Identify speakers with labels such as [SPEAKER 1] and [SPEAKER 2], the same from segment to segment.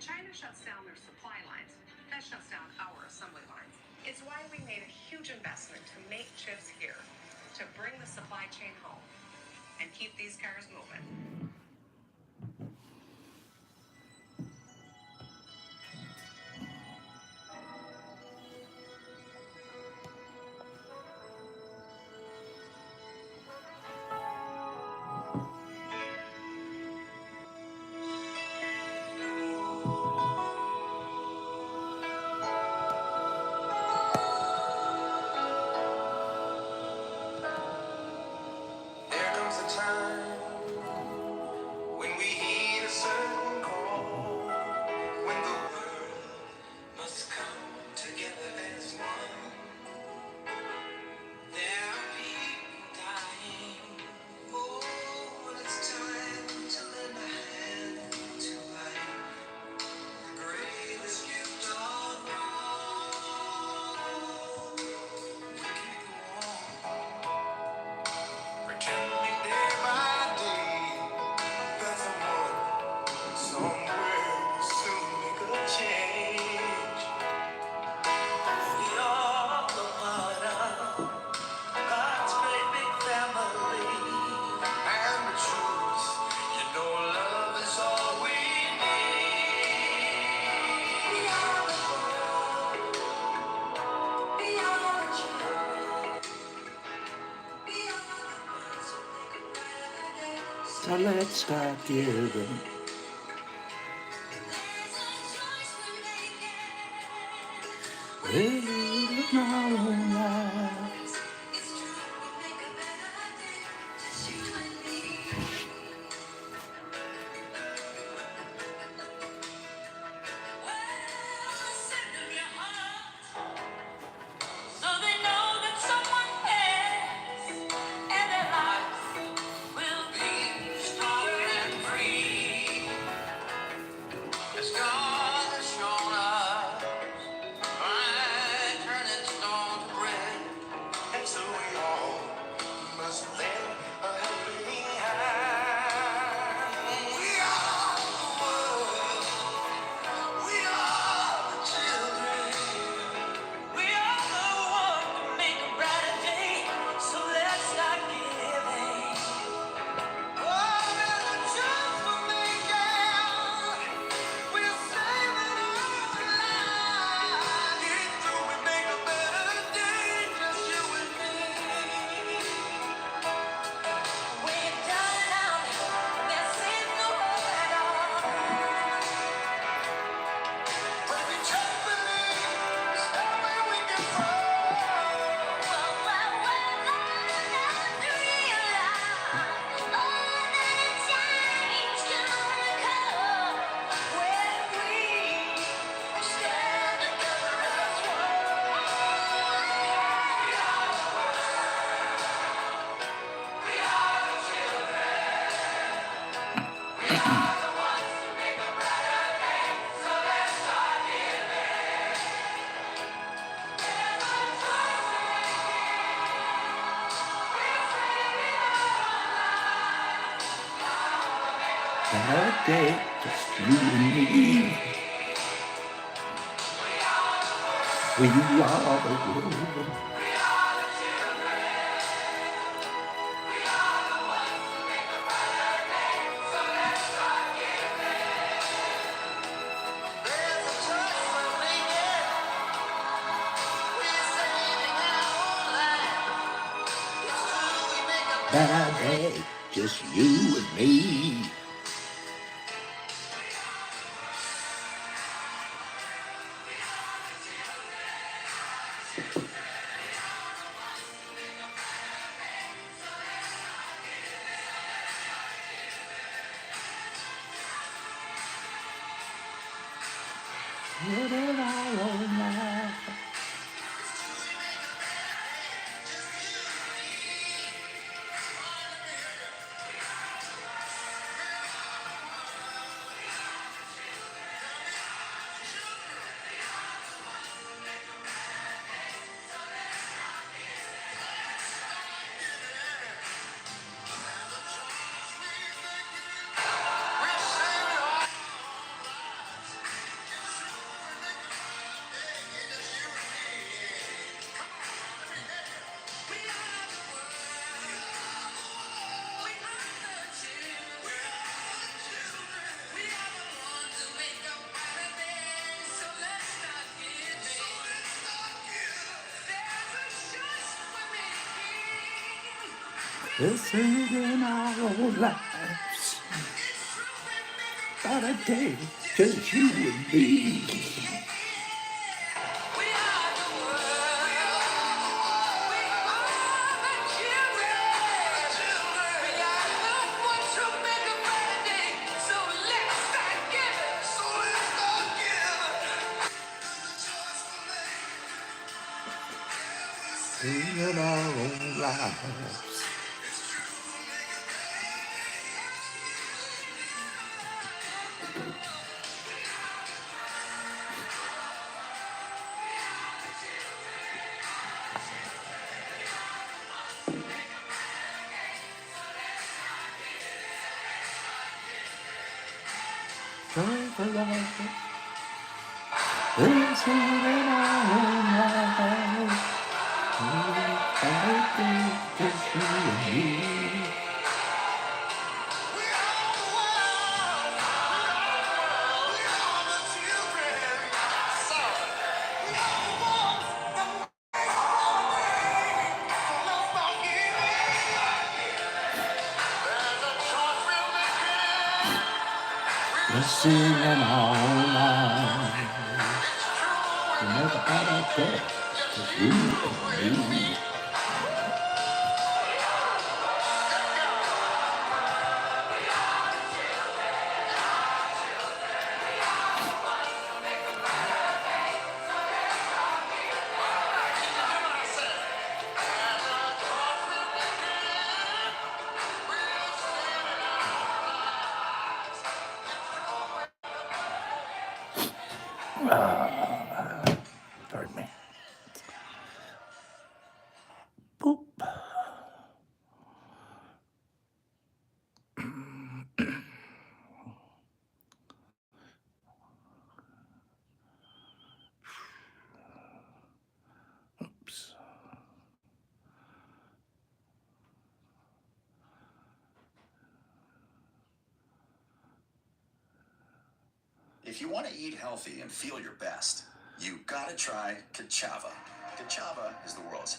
[SPEAKER 1] China shuts down their supply lines, that shuts down our assembly lines. It's why we made a huge investment to make chips here, to bring the supply chain home and keep these cars moving. There comes a time when we heed a certain call, when the world must come together as one. There are people dying. Oh, when it's time to lend a hand to life, the greatest gift of all. We can go on pretending day by day that someone somewhere will soon make a change. We are the part of God's great big family. And the truth, love is all we need. We are the world. We are the children. We are the ones who make a brighter day. So let's start giving. There's a choice we're making. We live in our own lives. It's true, we make a better day. Just you and me. So they know that someone cares, and their lives will be stronger and free. As God has shown us, by turning stone to bread, and so we all must lend a helping hand. We are the world. We are the children. We are the one to make a brighter day. So let's start giving. Oh, there's a choice we're making. We're saving our lives. It's true, we make a better day. Just you and me. When you're down and out, there seems no hope at all. But if you just believe, there's no way we can fall. Now to realize, that a change gonna come when we stand together as that day, just you and me. We are the world. There's a choice we're making. We're saving our lives. It's true, we make a better day. Just you and me. Living our own life.
[SPEAKER 2] This ain't in our lives, but a day, just you and me.
[SPEAKER 1] We are the world. We are the children. We are the ones who make a better day. So let's start giving.
[SPEAKER 2] In our own lives. It's in our own lives. I think just you and me. It's in our own lives. You never had a day, just you and me. Pardon me. Boop. Oops.
[SPEAKER 1] If you want to eat healthy and feel your best, you gotta try Kachava. Kachava is the world's.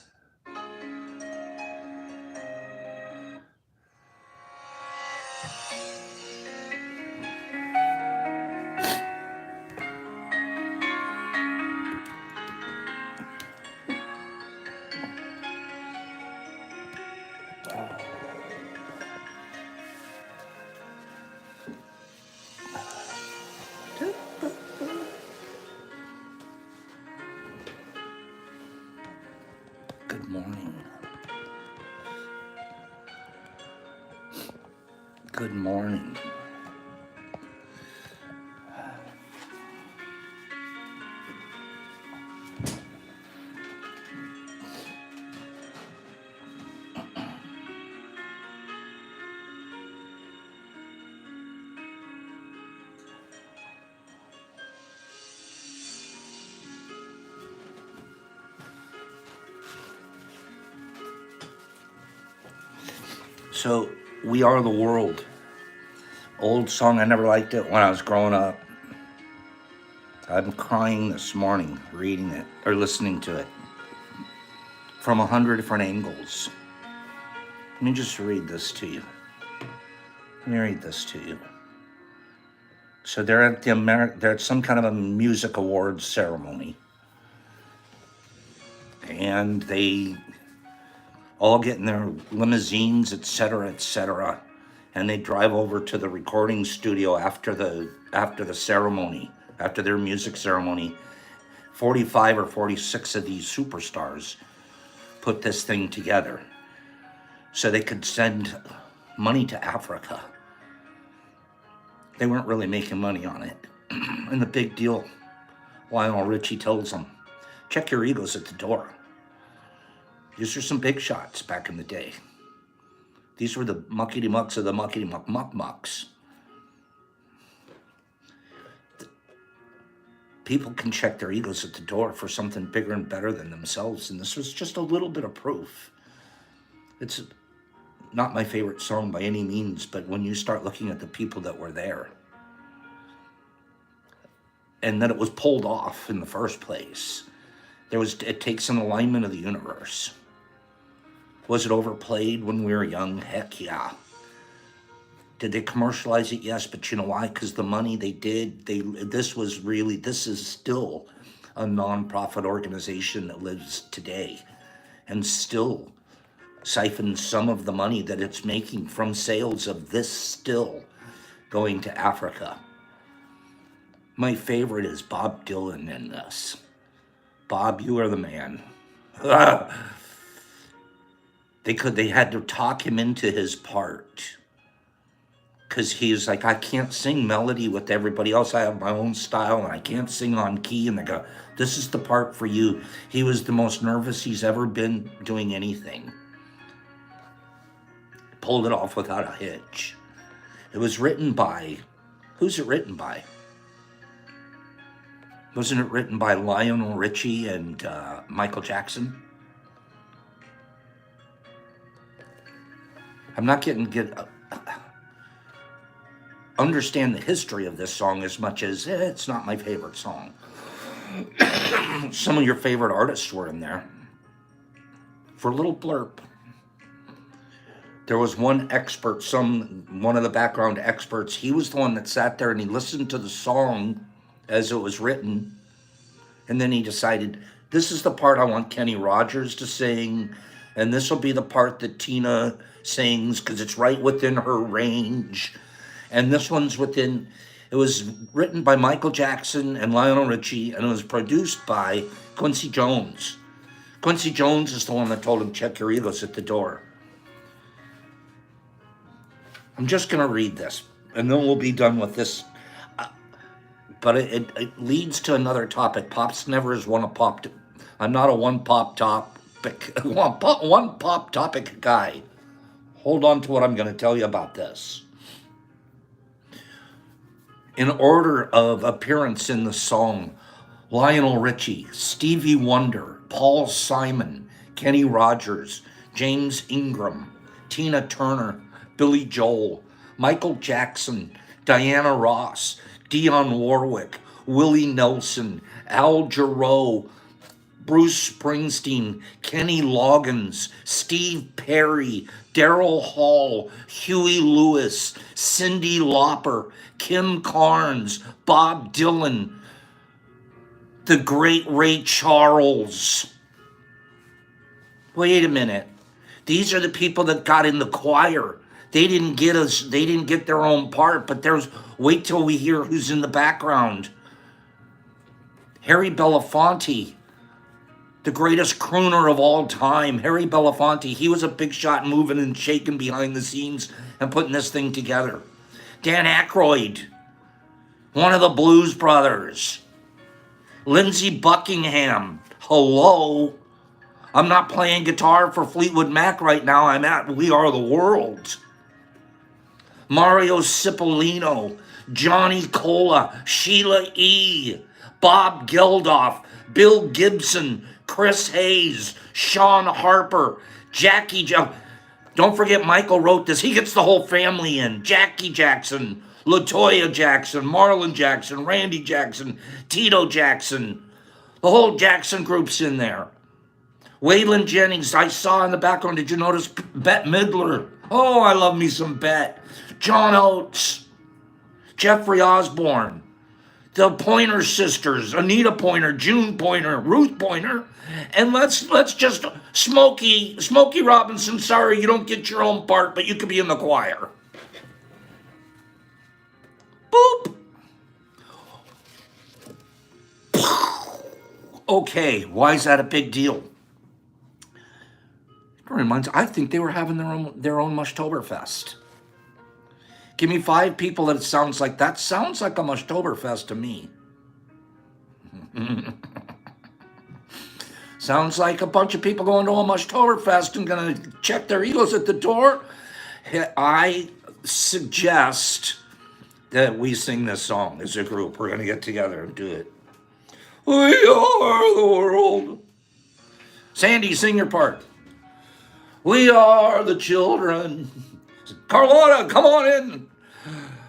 [SPEAKER 2] Good morning. Good morning. So, We Are the World. Old song, I never liked it when I was growing up. I'm crying this morning reading it or listening to it from 100 different angles. Let me just read this to you. Let me read this to you. So they're at they're at some kind of a music awards ceremony, and they all get in their limousines, etc., and they drive over to the recording studio after the ceremony, after their music ceremony. 45 or 46 of these superstars put this thing together so they could send money to Africa. They weren't really making money on it. And the big deal, Lionel Richie tells them, check your egos at the door. These are some big shots back in the day. These were the muckety mucks of the muckety muck mucks. People can check their egos at the door for something bigger and better than themselves, and this was just a little bit of proof. It's not my favorite song by any means, but when you start looking at the people that were there, and that it was pulled off in the first place, it takes an alignment of the universe. Was it overplayed when we were young? Heck yeah. Did they commercialize it? Yes, but you know why? Because the money they did, this is still a nonprofit organization that lives today and still siphons some of the money that it's making from sales of this still going to Africa. My favorite is Bob Dylan in this. Bob, you are the man. They had to talk him into his part. Because he's like, I can't sing melody with everybody else. I have my own style and I can't sing on key. And they go, this is the part for you. He was the most nervous he's ever been doing anything. Pulled it off without a hitch. It was written by, who's it written by? Wasn't it written by Lionel Richie and Michael Jackson? I'm not understand the history of this song as much as it's not my favorite song. Some of your favorite artists were in there. For a little blurb, there was one expert, one of the background experts. He was the one that sat there and he listened to the song as it was written, and then he decided, this is the part I want Kenny Rogers to sing, and this will be the part that Tina sings because it's right within her range. And this one's within, it was written by Michael Jackson and Lionel Richie, and it was produced by Quincy Jones. Quincy Jones is the one that told him, check your egos at the door. I'm just going to read this, and then we'll be done with this. But it leads to another topic. Pops never is one of pop. I'm not a one pop topic guy. Hold on to what I'm going to tell you about this. In order of appearance in the song, Lionel Richie, Stevie Wonder, Paul Simon, Kenny Rogers, James Ingram, Tina Turner, Billy Joel, Michael Jackson, Diana Ross, Dionne Warwick, Willie Nelson, Al Jarreau, Bruce Springsteen, Kenny Loggins, Steve Perry, Daryl Hall, Huey Lewis, Cyndi Lauper, Kim Carnes, Bob Dylan, the great Ray Charles. Wait a minute. These are the people that got in the choir. They didn't get their own part, but wait till we hear who's in the background. Harry Belafonte, the greatest crooner of all time. Harry Belafonte, he was a big shot moving and shaking behind the scenes and putting this thing together. Dan Aykroyd, one of the Blues Brothers. Lindsey Buckingham, hello. I'm not playing guitar for Fleetwood Mac right now. I'm at We Are the World. Mario Cipollino, Johnny Cola, Sheila E., Bob Geldof, Bill Gibson, Chris Hayes, Sean Harper, Jackie don't forget Michael wrote this. He gets the whole family in. Jackie Jackson, LaToya Jackson, Marlon Jackson, Randy Jackson, Tito Jackson. The whole Jackson group's in there. Waylon Jennings, I saw in the background. Did you notice Bette Midler? Oh, I love me some Bette. John Oates, Jeffrey Osborne, the Pointer Sisters, Anita Pointer, June Pointer, Ruth Pointer, and let's just Smokey Robinson. Sorry, you don't get your own part, but you could be in the choir. Boop. Okay, why is that a big deal? It reminds. I think they were having their own Mushtoberfest. Give me 5 people that sounds like that. Sounds like a Mushtoberfest to me. Sounds like a bunch of people going to a Mushtoberfest and going to check their egos at the door. I suggest that we sing this song as a group. We're going to get together and do it. We are the world. Sandy, sing your part. We are the children. Carlotta, come on in.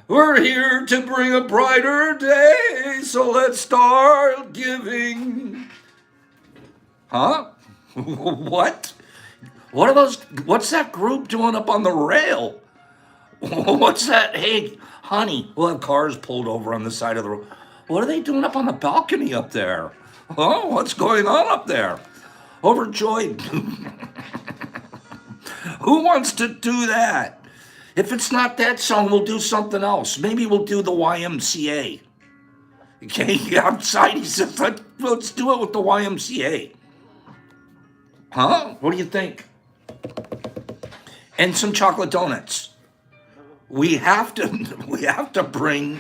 [SPEAKER 2] We're here to bring a brighter day, so let's start giving. Huh? What? What are those? What's that group doing up on the rail? What's that? Hey, honey, we'll have cars pulled over on the side of the road. What are they doing up on the balcony up there? Oh, what's going on up there? Overjoyed. Who wants to do that? If it's not that song, we'll do something else. Maybe we'll do the YMCA. Okay, outside he says, let's do it with the YMCA. Huh? What do you think? And some chocolate donuts. We have to bring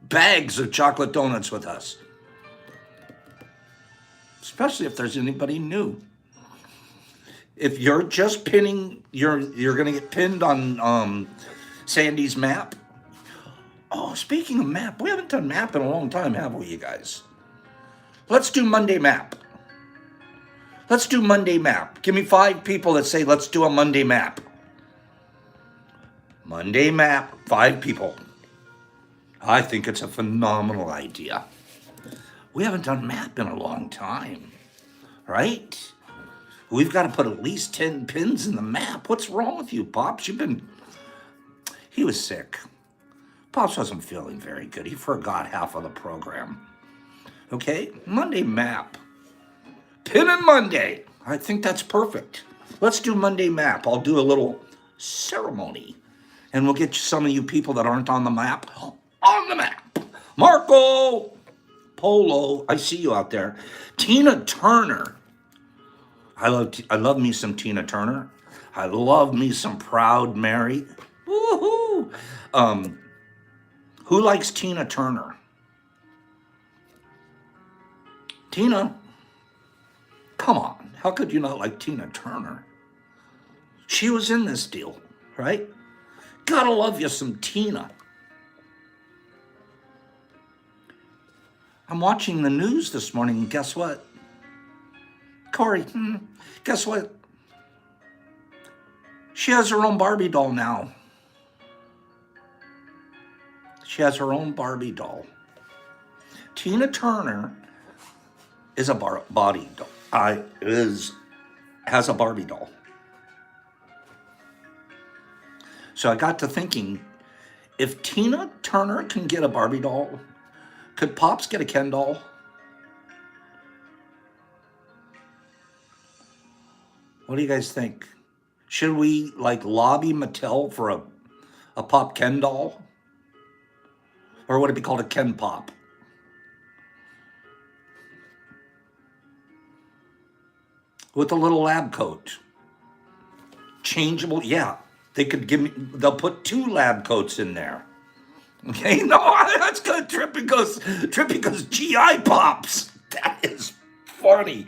[SPEAKER 2] bags of chocolate donuts with us, especially if there's anybody new. If you're just pinning, you're gonna get pinned on Sandy's map. Oh, speaking of map, we haven't done map in a long time, have we, you guys? Let's do Monday map. Let's do Monday map. Give me 5 people that say let's do a Monday map. Monday map, 5 people. I think it's a phenomenal idea. We haven't done map in a long time, right? We've got to put at least 10 pins in the map. What's wrong with you, Pops? He was sick. Pops wasn't feeling very good. He forgot half of the program. Okay, Monday map. Pin and Monday. I think that's perfect. Let's do Monday map. I'll do a little ceremony. And we'll get some of you people that aren't on the map on the map. Marco Polo, I see you out there. Tina Turner. I love me some Tina Turner. I love me some Proud Mary. Woohoo! Who likes Tina Turner? Tina? Come on. How could you not like Tina Turner? She was in this deal, right? Gotta love you some Tina. I'm watching the news this morning, and guess what? Corey, guess what? She has her own Barbie doll now. She has her own Barbie doll. Tina Turner is a Barbie doll. Has a Barbie doll. So I got to thinking, if Tina Turner can get a Barbie doll, could Pops get a Ken doll? What do you guys think? Should we lobby Mattel for a Pop Ken doll? Or would it be called a Ken Pop? With a little lab coat. Changeable, yeah. They'll put 2 lab coats in there. Okay, no, that's good. Trippy goes, GI Pops. That is funny.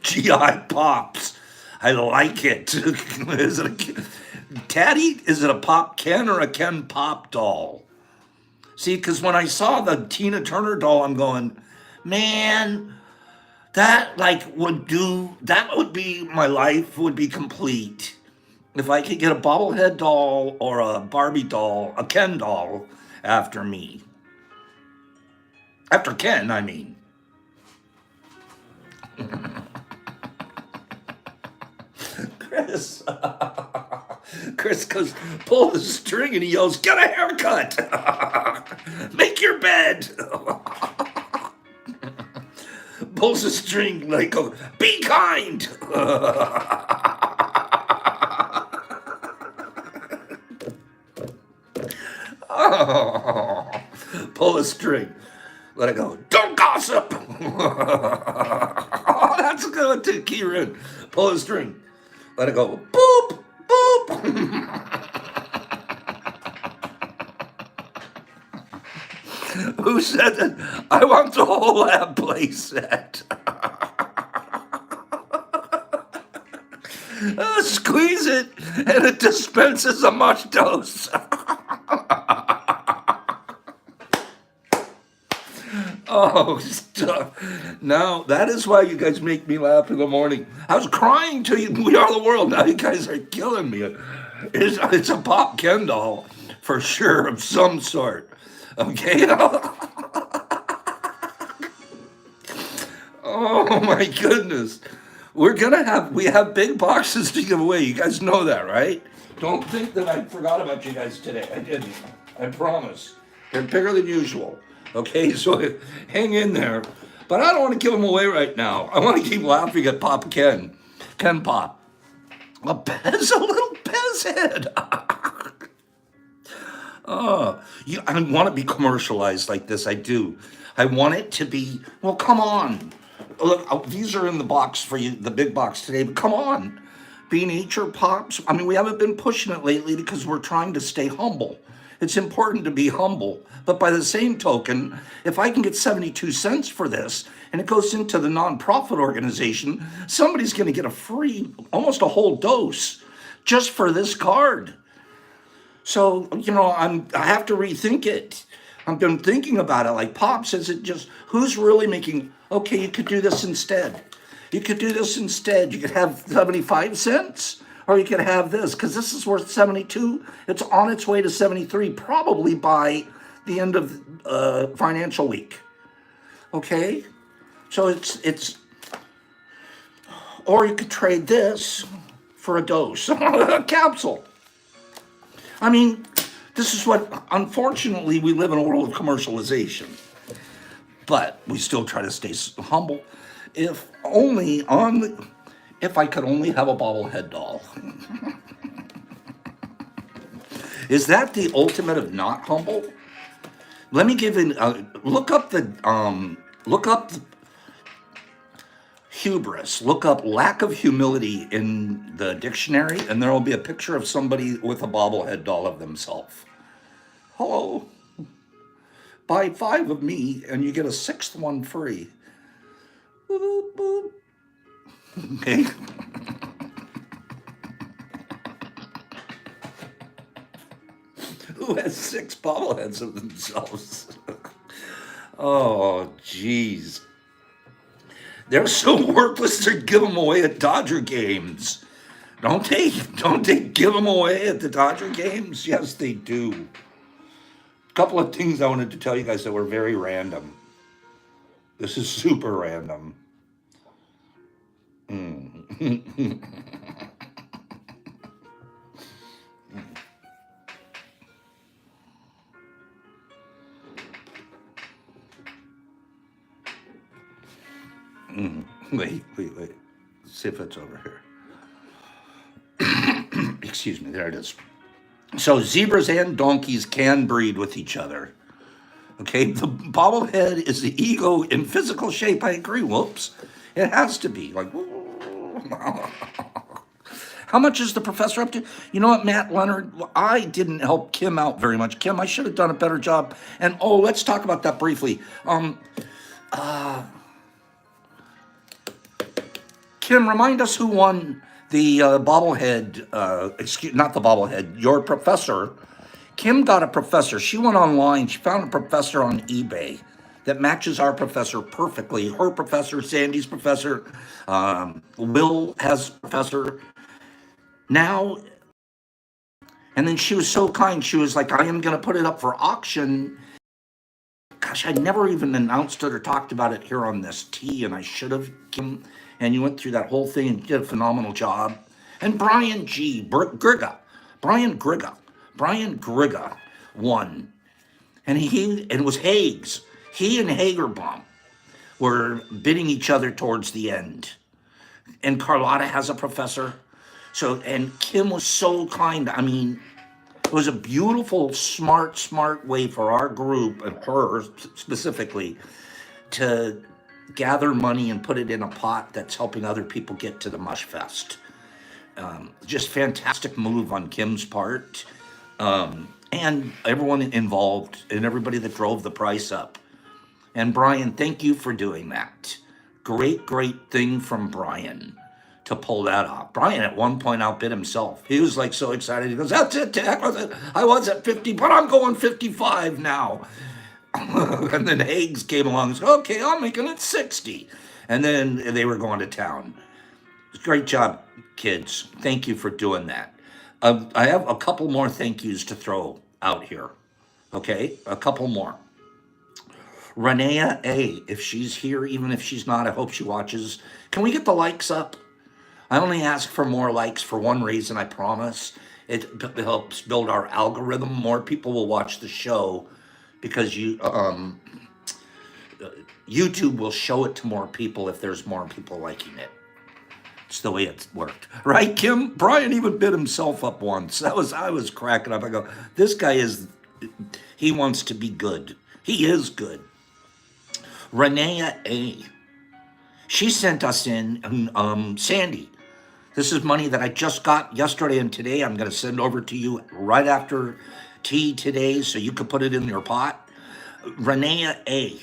[SPEAKER 2] GI Pops. I like it. Daddy, is it a Pop Ken or a Ken Pop doll? See, because when I saw the Tina Turner doll, I'm going, man, that would be, my life would be complete. If I could get a bobblehead doll or a Barbie doll, a Ken doll after me. After Ken, I mean. Chris goes, pull the string, and he yells, get a haircut. Make your bed. Pulls the string, be kind. Pull a string. Let it go. Don't gossip. Oh, that's a good one too, Kieran. Pull a string. Let it go. Boop, boop. Who said that? I want the whole lab play set. Squeeze it, and it dispenses a mush dose. Oh, stop. Now, that is why you guys make me laugh in the morning. I was crying to you, We Are the World. Now you guys are killing me. It's a Pop Ken doll, for sure, of some sort. Okay? Oh, my goodness. we have big boxes to give away. You guys know that, right? Don't think that I forgot about you guys today. I didn't. I promise. They're bigger than usual. Okay, so hang in there. But I don't want to give them away right now. I want to keep laughing at Pop Ken Pop. A Pez, a little Pez head. I want to be commercialized like this. I do. I want it to be, well, come on. Look, these are in the box for you, the big box today, but come on. Be Nature Pops. I mean, we haven't been pushing it lately because we're trying to stay humble. It's important to be humble. But by the same token, if I can get 72 cents for this and it goes into the nonprofit organization, somebody's going to get a free, almost a whole dose just for this card. So, I have to rethink it. I've been thinking about it like Pops, is it just, who's really making, okay, you could do this instead. You could do this instead. You could have 75 cents or you could have this because this is worth 72. It's on its way to 73 probably by the end of financial week. Okay? So it's, or you could trade this for a dose, a capsule. I mean, this is what, unfortunately, we live in a world of commercialization. But we still try to stay humble. If I could only have a bobblehead doll. Is that the ultimate of not humble? Let me give in, look up the hubris, look up lack of humility in the dictionary, and there will be a picture of somebody with a bobblehead doll of themselves. Hello. Buy 5 of me and you get a 6th one free. Boop, boop. Okay. Who has 6 bobbleheads of themselves? Oh, jeez. They're so worthless to give them away at Dodger games. Don't they give them away at the Dodger games? Yes, they do. A couple of things I wanted to tell you guys that were very random. This is super random. Wait. Let's see if it's over here. Excuse me, there it is. So zebras and donkeys can breed with each other. Okay, the bobblehead is the ego in physical shape. I agree. Whoops. It has to be. Like, how much is the professor up to? You know what, Matt Leonard? I didn't help Kim out very much. Kim, I should have done a better job. And let's talk about that briefly. Kim, remind us who won the bobblehead, not the bobblehead, your professor. Kim got a professor. She went online. She found a professor on eBay that matches our professor perfectly. Her professor, Sandy's professor, Will has a professor. Now, and then she was so kind. She was like, I am going to put it up for auction. Gosh, I never even announced it or talked about it here on this tee, and I should have, Kim. And you went through that whole thing and did a phenomenal job. And Brian Griga won. And it was Hagues. He and Hagerbaum were bidding each other towards the end. And Carlotta has a professor. And Kim was so kind. I mean, it was a beautiful, smart way for our group, and her specifically, to gather money and put it in a pot that's helping other people get to the Mush Fest. Just fantastic move on Kim's part. And everyone involved and everybody that drove the price up. And Brian, thank you for doing that. Great thing from Brian to pull that off. Brian at one point outbid himself. He was like so excited. He goes, that's it, Tech. I was at 50, but I'm going 55 now. And then Hagues came along and said, okay, I'm making it 60. And then they were going to town. Great job, kids. Thank you for doing that. I have a couple more thank yous to throw out here. Okay, a couple more. Renea A, if she's here, even if she's not, I hope she watches. Can we get the likes up? I only ask for more likes for one reason, I promise. It helps build our algorithm. More people will watch the show because YouTube will show it to more people if there's more people liking it. It's the way it's worked, right, Kim? Brian even bit himself up once. I was cracking up. I go, this guy he wants to be good. He is good. Renea A. She sent us in Sandy. This is money that I just got yesterday and today. I'm going to send over to you right after tea today so you can put it in your pot. Renea A.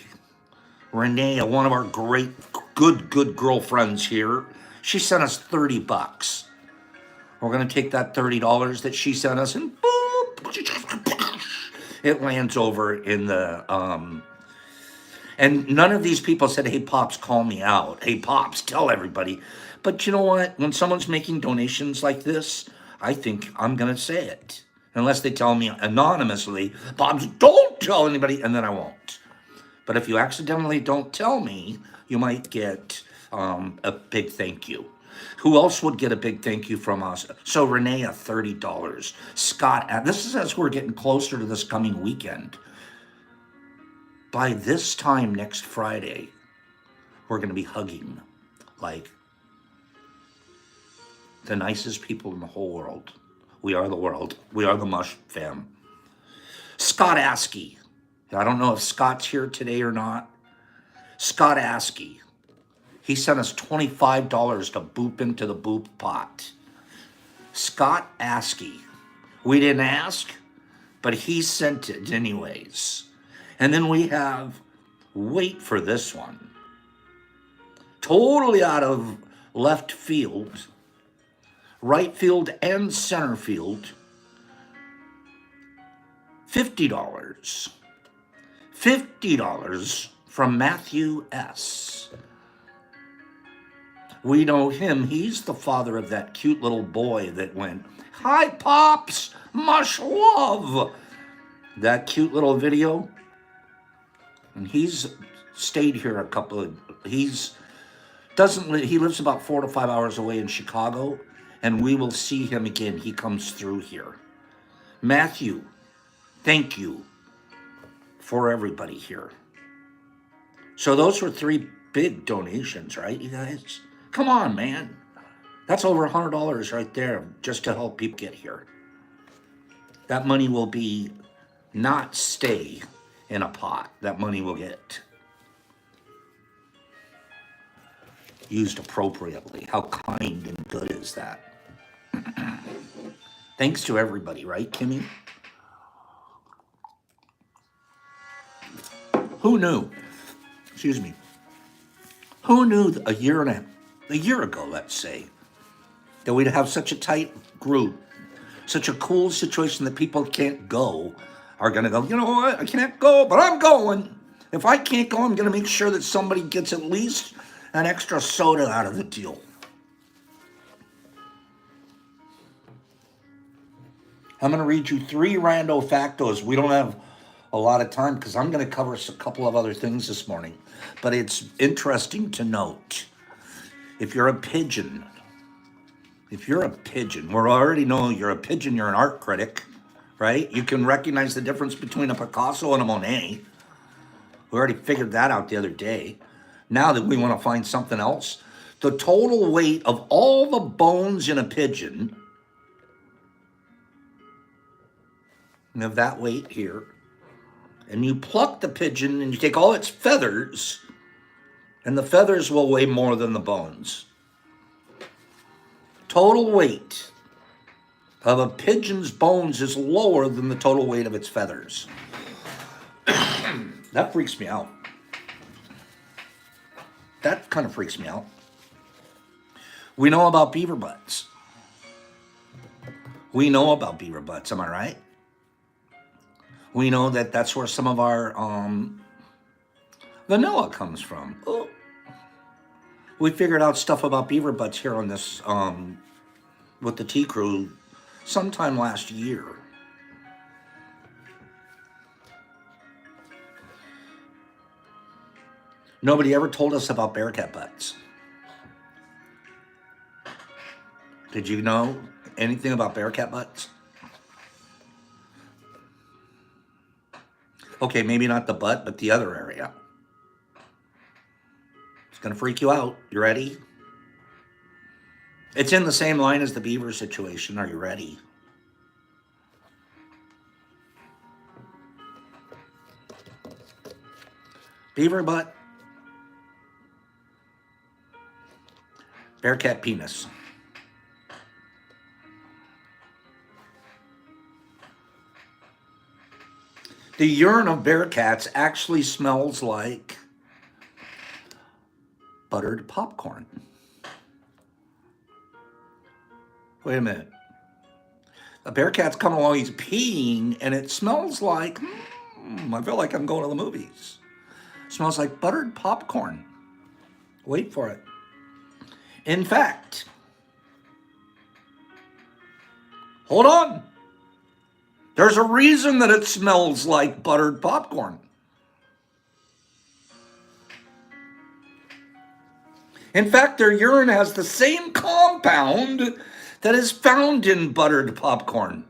[SPEAKER 2] Renee, one of our great, good girlfriends here, she sent us 30 bucks. We're going to take that $30 that she sent us and boop, it lands over in the, and none of these people said, hey, Pops, call me out. Hey, Pops, tell everybody. But you know what? When someone's making donations like this, I think I'm going to say it. Unless they tell me anonymously, Pops, don't tell anybody, and then I won't. But if you accidentally don't tell me, you might get a big thank you. Who else would get a big thank you from us? So Renee, $30. Scott, this is as we're getting closer to this coming weekend. By this time next Friday, we're going to be hugging like the nicest people in the whole world. We are the world. We are the Mush fam. Scott Askey. I don't know if Scott's here today or not. Scott Askey. He sent us $25 to boop into the boop pot. Scott Askey. We didn't ask, but he sent it anyways. And then we have, wait for this one, totally out of left field, right field and center field, $50. $50 from Matthew S. We know him. He's the father of that cute little boy that went, hi, Pops, much love. That cute little video. And he's stayed here he lives about 4 to 5 hours away in Chicago, and we will see him again. He comes through here. Matthew, thank you for everybody here. So those were 3 big donations, right, you guys? Come on, man. That's over $100 right there just to help people get here. That money will not stay in a pot. That money will get used appropriately. How kind and good is that? Thanks to everybody, right, Kimmy? Who knew? Excuse me. Who knew a year ago, let's say, that we'd have such a tight group, such a cool situation that people can't go, are going to go, you know what, I can't go, but I'm going. If I can't go, I'm going to make sure that somebody gets at least an extra soda out of the deal. I'm going to read you 3 rando factos. We don't have a lot of time because I'm going to cover a couple of other things this morning. But it's interesting to note, if you're a pigeon, we already know you're a pigeon, you're an art critic, right? You can recognize the difference between a Picasso and a Monet. We already figured that out the other day. Now that we want to find something else, the total weight of all the bones in a pigeon, you have that weight here, and you pluck the pigeon and you take all its feathers, and the feathers will weigh more than the bones. Total weight of a pigeon's bones is lower than the total weight of its feathers. That freaks me out. That kind of freaks me out. We know about beaver butts. Am I right? We know that that's where some of our vanilla comes from. Oh. We figured out stuff about beaver butts here on this, with the Tea Crew sometime last year. Nobody ever told us about bearcat butts. Did you know anything about bearcat butts? Okay, maybe not the butt, but the other area. It's going to freak you out. You ready? It's in the same line as the beaver situation. Are you ready? Beaver butt, bearcat penis. The urine of bearcats actually smells like buttered popcorn. Wait a minute. A bearcat's coming along, he's peeing, and it smells like, I feel like I'm going to the movies. It smells like buttered popcorn. Wait for it. In fact, hold on. There's a reason that it smells like buttered popcorn. In fact, their urine has the same compound that is found in buttered popcorn.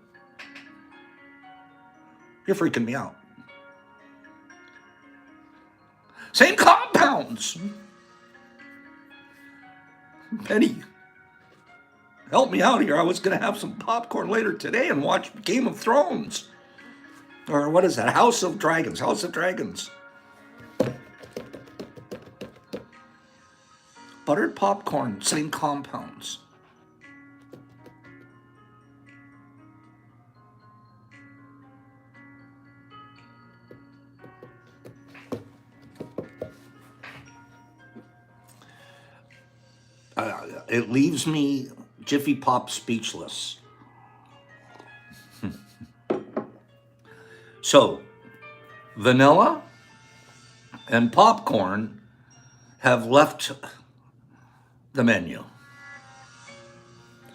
[SPEAKER 2] You're freaking me out. Same compounds. Penny, help me out here. I was going to have some popcorn later today and watch Game of Thrones. Or what is that? House of Dragons. House of Dragons. Buttered popcorn, same compounds. It leaves me Jiffy Pop speechless. So, vanilla and popcorn have left the menu.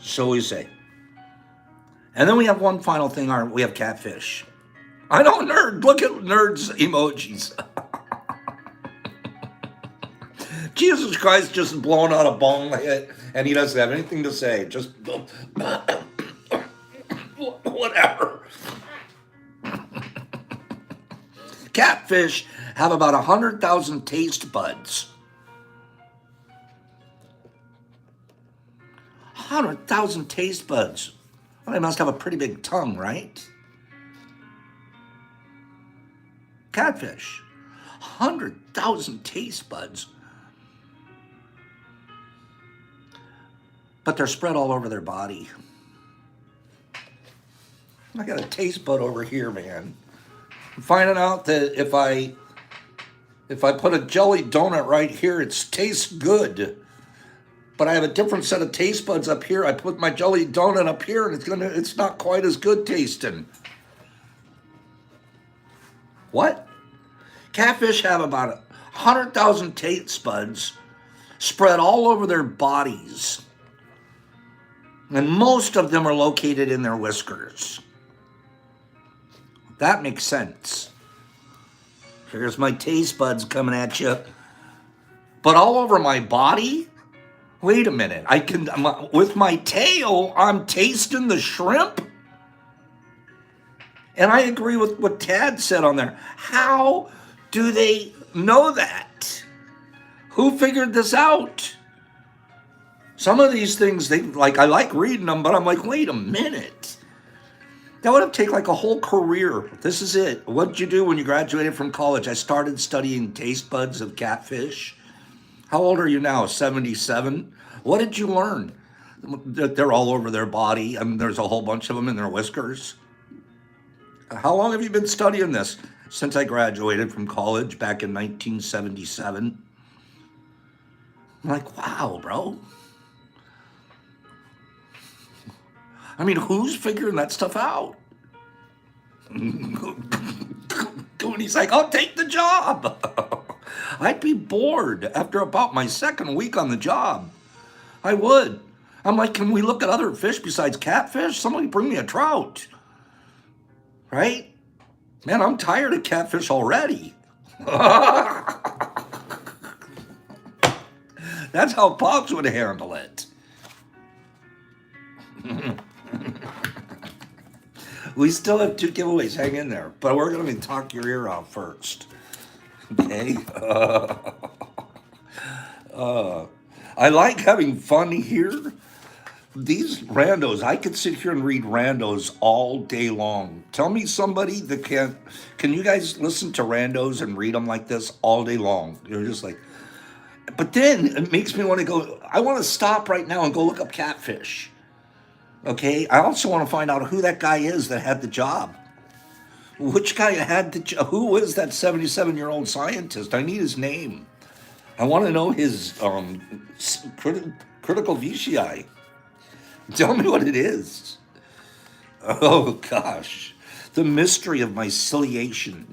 [SPEAKER 2] So we say. And then we have one final thing, we have catfish. I know, nerd, look at nerd's emojis. Jesus Christ just blowing out a bong hit, and he doesn't have anything to say. Just whatever. Catfish have about 100,000 taste buds. 100,000 taste buds. Well, they must have a pretty big tongue, right? Catfish. 100,000 taste buds. But they're spread all over their body. I got a taste bud over here, man. I'm finding out that if I put a jelly donut right here, it tastes good. But I have a different set of taste buds up here. I put my jelly donut up here, and it's not quite as good tasting. What? Catfish have about 100,000 taste buds spread all over their bodies. And most of them are located in their whiskers. That makes sense. Here's my taste buds coming at you. But all over my body? Wait a minute. With my tail, I'm tasting the shrimp? And I agree with what Tad said on there. How do they know that? Who figured this out? Some of these things, I like reading them, but I'm like, wait a minute. That would have taken like a whole career. This is it. What did you do when you graduated from college? I started studying taste buds of catfish. How old are you now? 77? What did you learn? That they're all over their body, and there's a whole bunch of them in their whiskers. How long have you been studying this? Since I graduated from college back in 1977. I'm like, wow, bro. I mean, who's figuring that stuff out? And he's like, I'll take the job. I'd be bored after about my second week on the job. I would. I'm like, can we look at other fish besides catfish? Somebody bring me a trout. Right? Man, I'm tired of catfish already. That's how Pops would handle it. We still have two giveaways. Hang in there. But we're going to talk your ear off first. Okay? I like having fun here. These randos, I could sit here and read randos all day long. Tell me somebody that can you guys listen to randos and read them like this all day long? You're just like, but then it makes me want to go, I want to stop right now and go look up catfish. Okay? I also want to find out who that guy is that had the job. Which guy had the job? Who was that 77-year-old scientist? I need his name. I want to know his critical vitae. Tell me what it is. Oh gosh. The mystery of myceliation.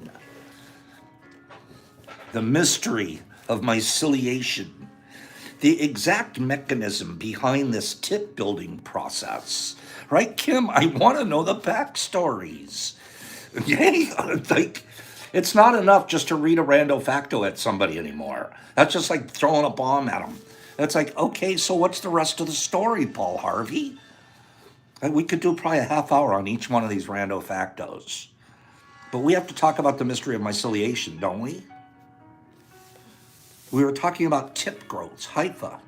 [SPEAKER 2] The mystery of myceliation. The exact mechanism behind this tip building process. Right, Kim? I want to know the backstories. Okay? Like, it's not enough just to read a rando facto at somebody anymore. That's just like throwing a bomb at them. It's like, okay, so what's the rest of the story, Paul Harvey? We could do probably a half hour on each one of these rando factos. But we have to talk about the mystery of myceliation, don't we? We were talking about tip growths, hypha,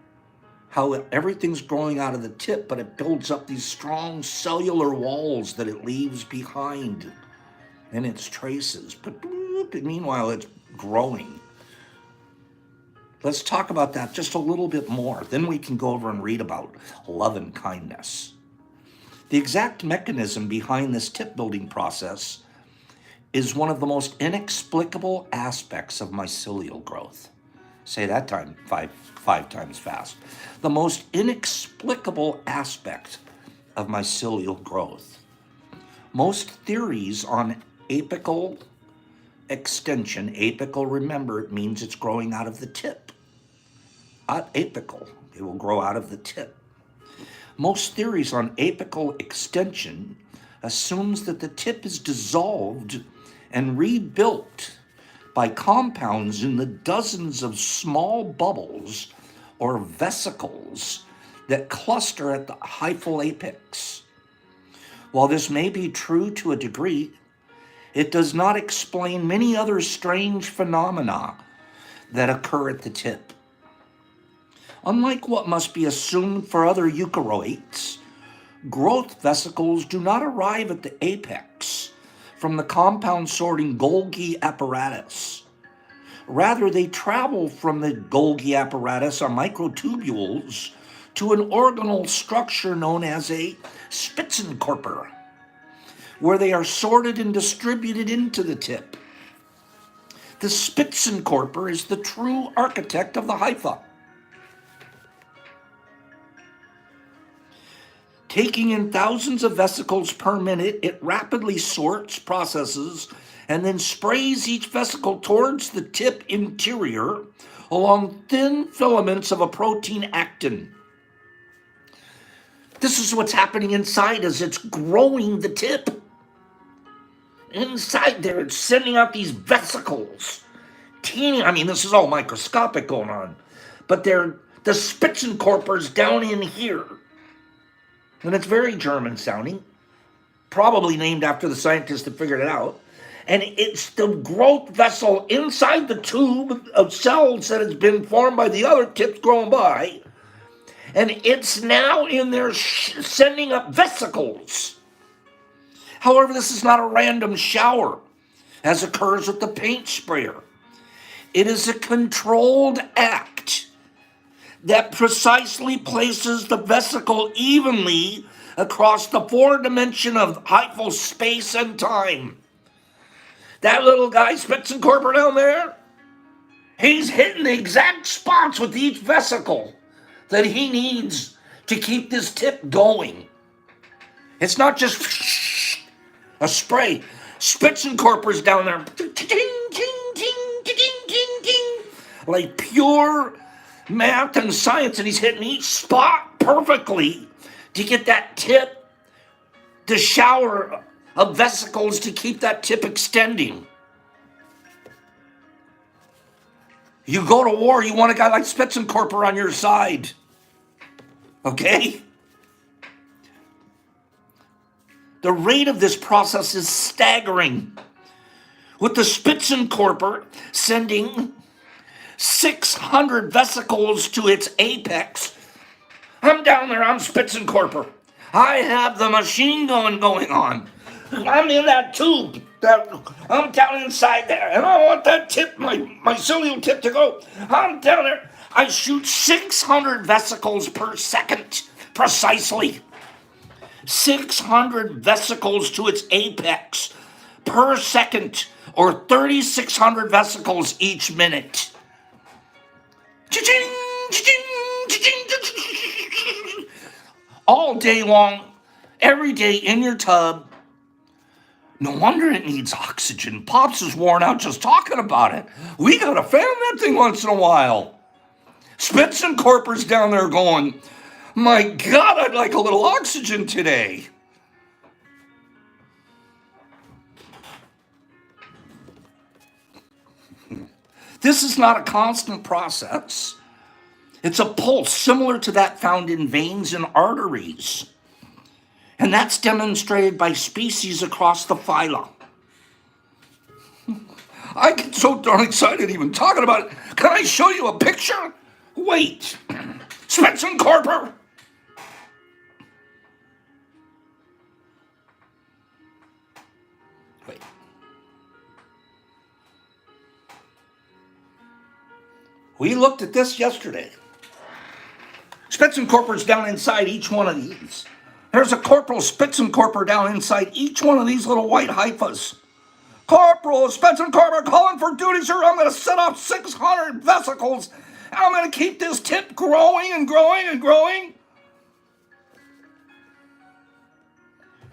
[SPEAKER 2] how everything's growing out of the tip, but it builds up these strong cellular walls that it leaves behind in its traces. But meanwhile, it's growing. Let's talk about that just a little bit more. Then we can go over and read about love and kindness. The exact mechanism behind this tip building process is one of the most inexplicable aspects of mycelial growth. Say that time five times fast. The most inexplicable aspect of mycelial growth. Most theories on apical extension, apical, remember, it means it's growing out of the tip. Apical, it will grow out of the tip. Most theories on apical extension assumes that the tip is dissolved and rebuilt by compounds in the dozens of small bubbles or vesicles that cluster at the hyphal apex. While this may be true to a degree, it does not explain many other strange phenomena that occur at the tip. Unlike what must be assumed for other eukaryotes, growth vesicles do not arrive at the apex from the compound sorting Golgi apparatus. Rather, they travel from the Golgi apparatus or microtubules to an organelle structure known as a Spitzenkorper, where they are sorted and distributed into the tip. The Spitzenkorper is the true architect of the hypha. Taking in thousands of vesicles per minute, it rapidly sorts, processes, and then sprays each vesicle towards the tip interior along thin filaments of a protein actin. This is what's happening inside as it's growing the tip. Inside there, it's sending out these vesicles. Teeny, this is all microscopic going on. But they're the Spitzenkorpers down in here. And it's very German sounding, probably named after the scientist that figured it out. And it's the growth vessel inside the tube of cells that has been formed by the other tips growing by. And it's now in there sending up vesicles. However, this is not a random shower, as occurs with the paint sprayer. It is a controlled act that precisely places the vesicle evenly across the 4-dimension of hyphal space and time. That little guy, Spitzenkorper down there, he's hitting the exact spots with each vesicle that he needs to keep this tip going. It's not just a spray. Spitzenkorper's down there, like pure math and science, and he's hitting each spot perfectly to get that tip, the shower of vesicles to keep that tip extending. You go to war, you want a guy like Spitzenkorper on your side. Okay? The rate of this process is staggering, with the Spitzenkorper sending 600 vesicles to its apex. I'm down there, I'm Spitzenkorper. I have the machine gun going on. I'm in that tube. I'm down inside there, and I want that tip, my mycelial tip to go. I'm down there. I shoot 600 vesicles per second, precisely. 600 vesicles to its apex per second, or 3,600 vesicles each minute. Cha-ching, cha-ching, cha-ching, cha-ching. All day long, every day in your tub. No wonder it needs oxygen. Pops is worn out just talking about it. We gotta fan that thing once in a while. Spitzenkorper's down there going, my God, I'd like a little oxygen today. This is not a constant process. It's a pulse similar to that found in veins and arteries. And that's demonstrated by species across the phyla. I get so darn excited even talking about it. Can I show you a picture? Wait. Spitzenkorper. Wait. We looked at this yesterday. Spitzenkorper's down inside each one of these. There's a Corporal Spitzenkorper down inside each one of these little white hyphas. Corporal Spitzenkorper calling for duty, sir. I'm going to set off 600 vesicles. And I'm going to keep this tip growing and growing and growing.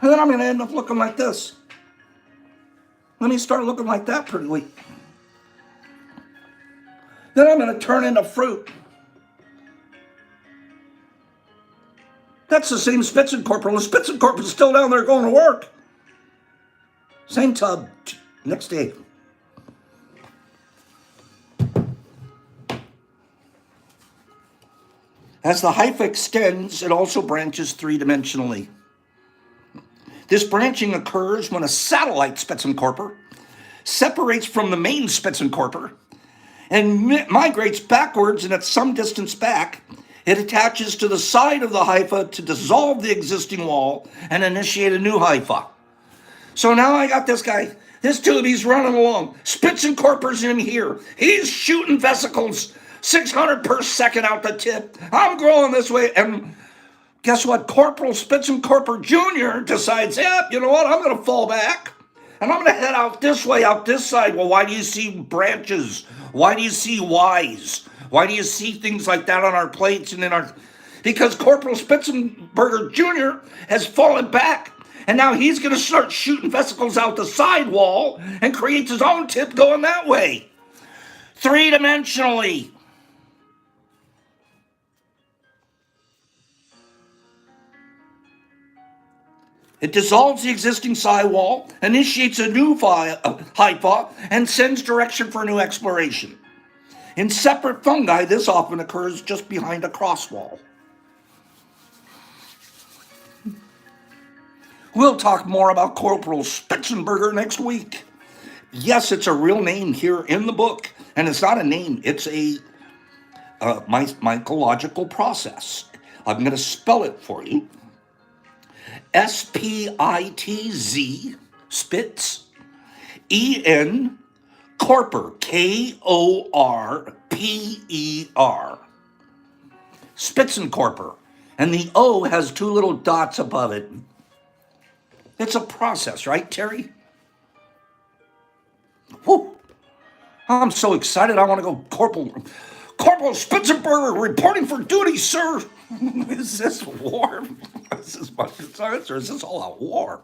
[SPEAKER 2] And then I'm going to end up looking like this. Let me start looking like that pretty weak. Then I'm going to turn into fruit. That's the same Spitzenkorper. The Spitzenkorper's still down there going to work. Same tub, next day. As the hypha extends, it also branches three-dimensionally. This branching occurs when a satellite Spitzenkorper separates from the main Spitzenkorper and migrates backwards, and at some distance back, it attaches to the side of the hypha to dissolve the existing wall and initiate a new hypha. So now I got this guy, this tube, he's running along. Spitzenkorper's in here. He's shooting vesicles 600 per second out the tip. I'm growing this way. And guess what? Corporal Spitzenkorper Jr. decides, yep, you know what? I'm going to fall back. And I'm going to head out this way, out this side. Well, why do you see branches? Why do you see Ys? Why do you see things like that on our plates and in our... Because Corporal Spitzenberger Jr. has fallen back. And now he's going to start shooting vesicles out the side wall and creates his own tip going that way. Three-dimensionally. It dissolves the existing side wall, initiates a new hypha, and sends direction for new exploration. In separate fungi, this often occurs just behind a cross wall. We'll talk more about Corporal Spitzenberger next week. Yes, it's a real name here in the book, and it's not a name, it's a mycological process. I'm going to spell it for you. S-P-I-T-Z, Spitz, E-N, Korper, K-O-R-P-E-R. Spitzenkorper. And the O has two little dots above it. It's a process, right, Terry? Whew. I'm so excited. I want to go Corporal Spitzenberger reporting for duty, sir. Is this war? Is this martial science, or is this all out war?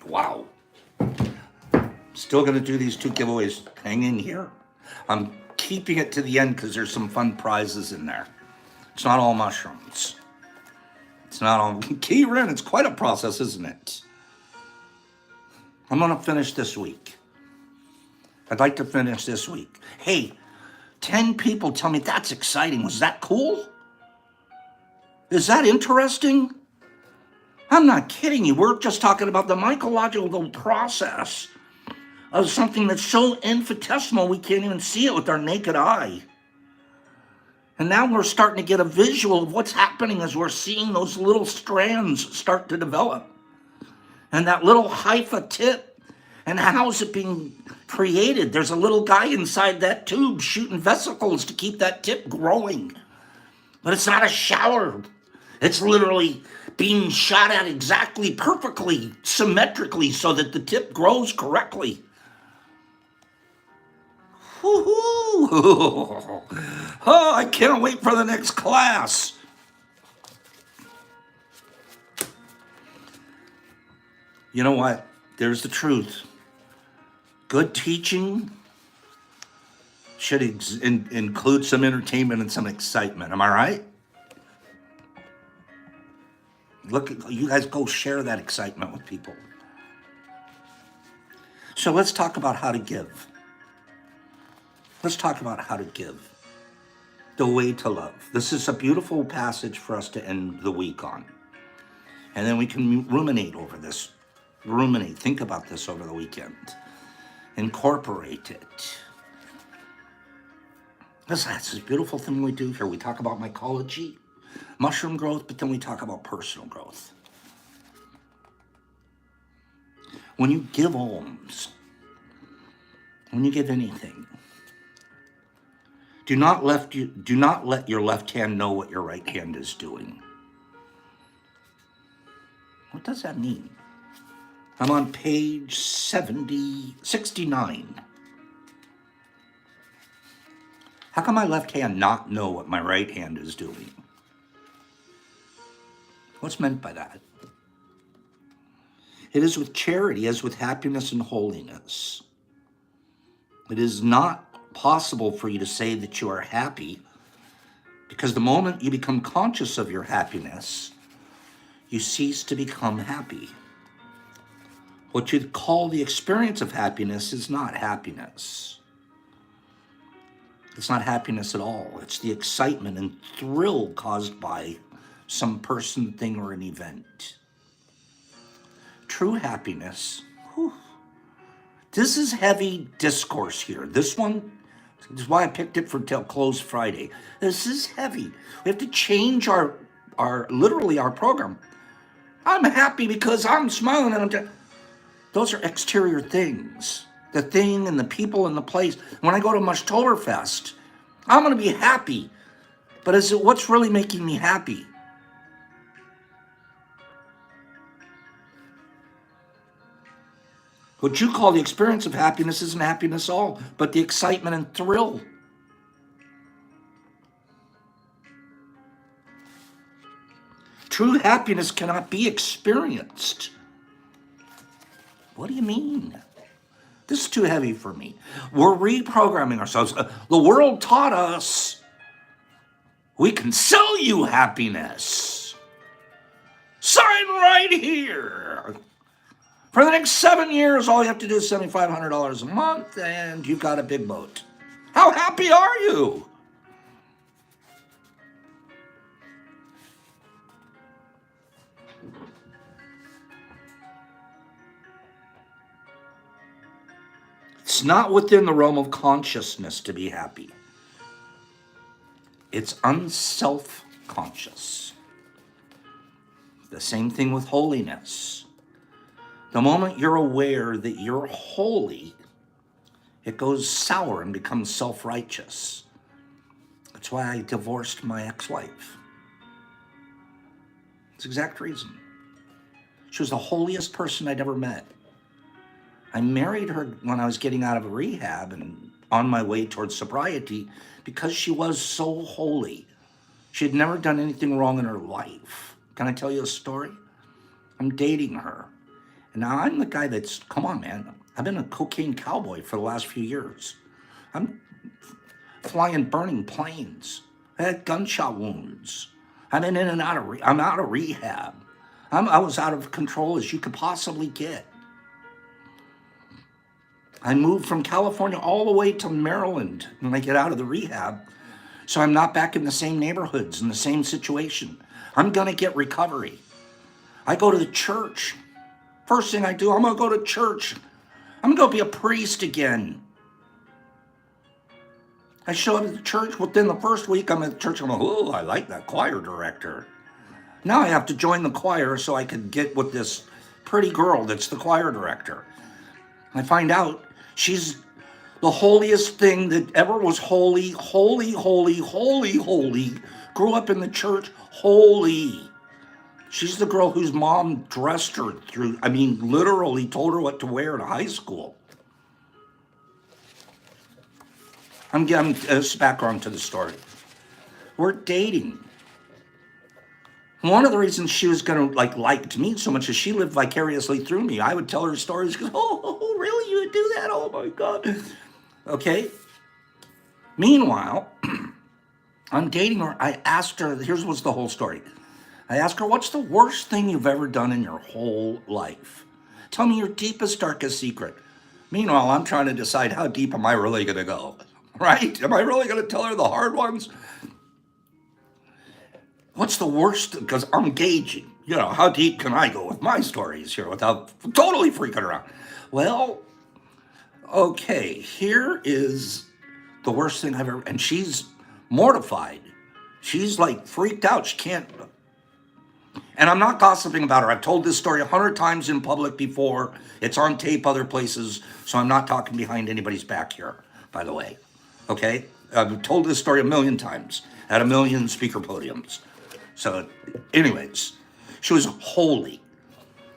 [SPEAKER 2] Wow. Still going to do these two giveaways. Hang in here. I'm keeping it to the end because there's some fun prizes in there. It's not all mushrooms. It's not all... Keyrin, it's quite a process, isn't it? I'm going to finish this week. I'd like to finish this week. Hey, 10 people tell me that's exciting. Was that cool? Is that interesting? I'm not kidding you. We're just talking about the mycological process of something that's so infinitesimal we can't even see it with our naked eye. And now we're starting to get a visual of what's happening as we're seeing those little strands start to develop. And that little hypha tip, and how's it being created? There's a little guy inside that tube shooting vesicles to keep that tip growing. But it's not a shower. It's literally being shot at exactly, perfectly, symmetrically, so that the tip grows correctly. Woo-hoo. Oh, I can't wait for the next class. You know what? There's the truth. Good teaching should include some entertainment and some excitement. Am I right? Look, you guys go share that excitement with people. So let's talk about how to give. Let's talk about how to give. The way to love. This is a beautiful passage for us to end the week on. And then we can ruminate over this. Ruminate, think about this over the weekend. Incorporate it. That's this beautiful thing we do here. We talk about mycology, mushroom growth, but then we talk about personal growth. When you give alms, when you give anything, do not let your left hand know what your right hand is doing. What does that mean? I'm on page 69. How can my left hand not know what my right hand is doing? What's meant by that? It is with charity as with happiness and holiness. It is not possible for you to say that you are happy, because the moment you become conscious of your happiness, you cease to become happy. What you call the experience of happiness is not happiness. It's not happiness at all. It's the excitement and thrill caused by some person, thing, or an event. True happiness. Whew. This is heavy discourse here. This one is why I picked it for till Close Friday. This is heavy. We have to change our program. I'm happy because I'm smiling and those are exterior things. The thing and the people and the place. When I go to Mushtoberfest, I'm going to be happy. But is it what's really making me happy? What you call the experience of happiness isn't happiness at all, but the excitement and thrill. True happiness cannot be experienced. What do you mean? This is too heavy for me. We're reprogramming ourselves. The world taught us we can sell you happiness. Sign right here. For the next 7 years, all you have to do is $7,500 a month, and you've got a big boat. How happy are you? It's not within the realm of consciousness to be happy. It's unself-conscious. The same thing with holiness. The moment you're aware that you're holy, it goes sour and becomes self-righteous. That's why I divorced my ex-wife. It's the exact reason. She was the holiest person I'd ever met. I married her when I was getting out of rehab and on my way towards sobriety because she was so holy. She had never done anything wrong in her life. Can I tell you a story? I'm dating her. And now I'm the guy that's, come on, man. I've been a cocaine cowboy for the last few years. I'm flying burning planes. I had gunshot wounds. I've been in and out of, I'm out of rehab. I was out of control as you could possibly get. I moved from California all the way to Maryland when I get out of the rehab So I'm not back in the same neighborhoods, in the same situation. I'm going to get recovery. I go to the church. First thing I do, I'm going to go to church. I'm going to be a priest again. I show up at the church. Within the first week I'm at the church, I'm like, oh, I like that choir director. Now I have to join the choir so I can get with this pretty girl that's the choir director. I find out she's the holiest thing that ever was holy, holy, holy, holy, holy. Grew up in the church, holy. She's the girl whose mom dressed her through, literally told her what to wear to high school. I'm getting this background to the story. We're dating. One of the reasons she was gonna like me so much is she lived vicariously through me. I would tell her stories. She goes, oh, really? You would do that? Oh my God. Okay. Meanwhile, I'm dating her. I asked her, here's what's the whole story. I asked her, what's the worst thing you've ever done in your whole life? Tell me your deepest, darkest secret. Meanwhile, I'm trying to decide how deep am I really going to go, right? Am I really going to tell her the hard ones? What's the worst? Because I'm gauging, how deep can I go with my stories here without totally freaking her out? Well, okay, here is the worst thing I've ever, and she's mortified. She's like freaked out. She can't, and I'm not gossiping about her. I've told this story 100 times in public before. It's on tape other places, so I'm not talking behind anybody's back here, by the way. Okay? I've told this story 1,000,000 times at 1,000,000 speaker podiums. So, anyways, she was holy.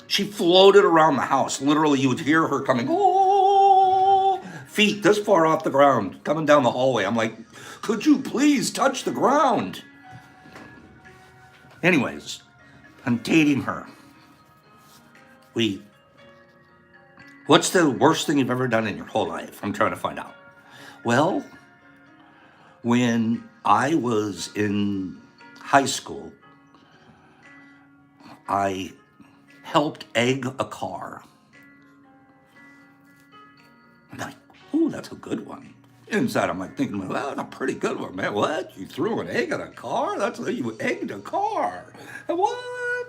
[SPEAKER 2] She floated around the house. Literally, you would hear her coming, oh, feet this far off the ground, coming down the hallway. I'm like, could you please touch the ground? Anyways, I'm dating her. What's the worst thing you've ever done in your whole life? I'm trying to find out. Well, when I was in high school, I helped egg a car. I'm like, ooh, that's a good one. Inside, I'm like thinking, well, that's a pretty good one, man. What? You threw an egg at a car? That's you egged a car. What?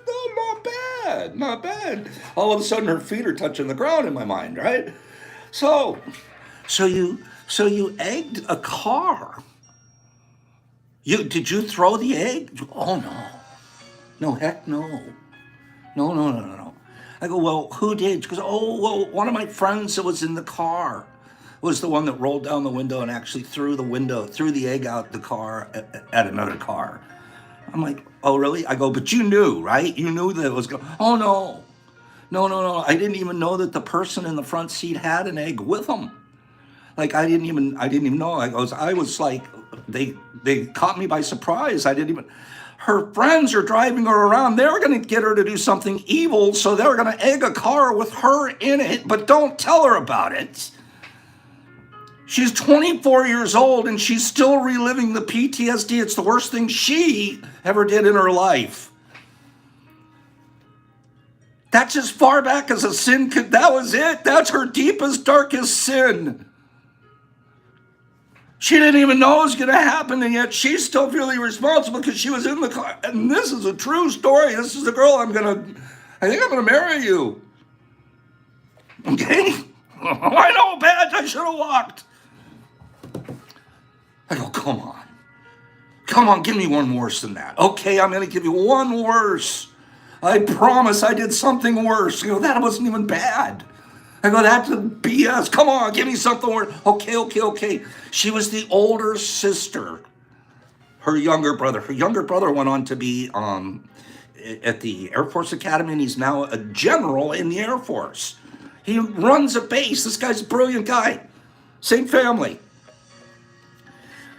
[SPEAKER 2] No, not bad. Not bad. All of a sudden, her feet are touching the ground in my mind, right? So you egged a car. Did you throw the egg? Oh no. No, heck no. No. I go, well, who did? She goes, oh, well, one of my friends that was in the car was the one that rolled down the window and actually threw the egg out the car at another car. I'm like, oh, really? I go, but you knew, right? You knew that it was going, oh, no. No. I didn't even know that the person in the front seat had an egg with them. Like, I didn't even know. I was like, they caught me by surprise. Her friends are driving her around. They're going to get her to do something evil, so they're going to egg a car with her in it, but don't tell her about it. She's 24 years old, and she's still reliving the PTSD. It's the worst thing she ever did in her life. That's as far back as a sin could. That was it. That's her deepest, darkest sin. She didn't even know it was going to happen, and yet she's still feeling responsible because she was in the car. And this is a true story. This is the girl I think I'm going to marry you. Okay? I know, bad. I should have walked. I go, come on. Come on, give me one worse than that. Okay, I'm going to give you one worse. I promise I did something worse. You go, that wasn't even bad. I go, that's a BS. Come on, give me something worse. Okay. She was the older sister. Her younger brother went on to be at the Air Force Academy, and he's now a general in the Air Force. He runs a base. This guy's a brilliant guy. Same family.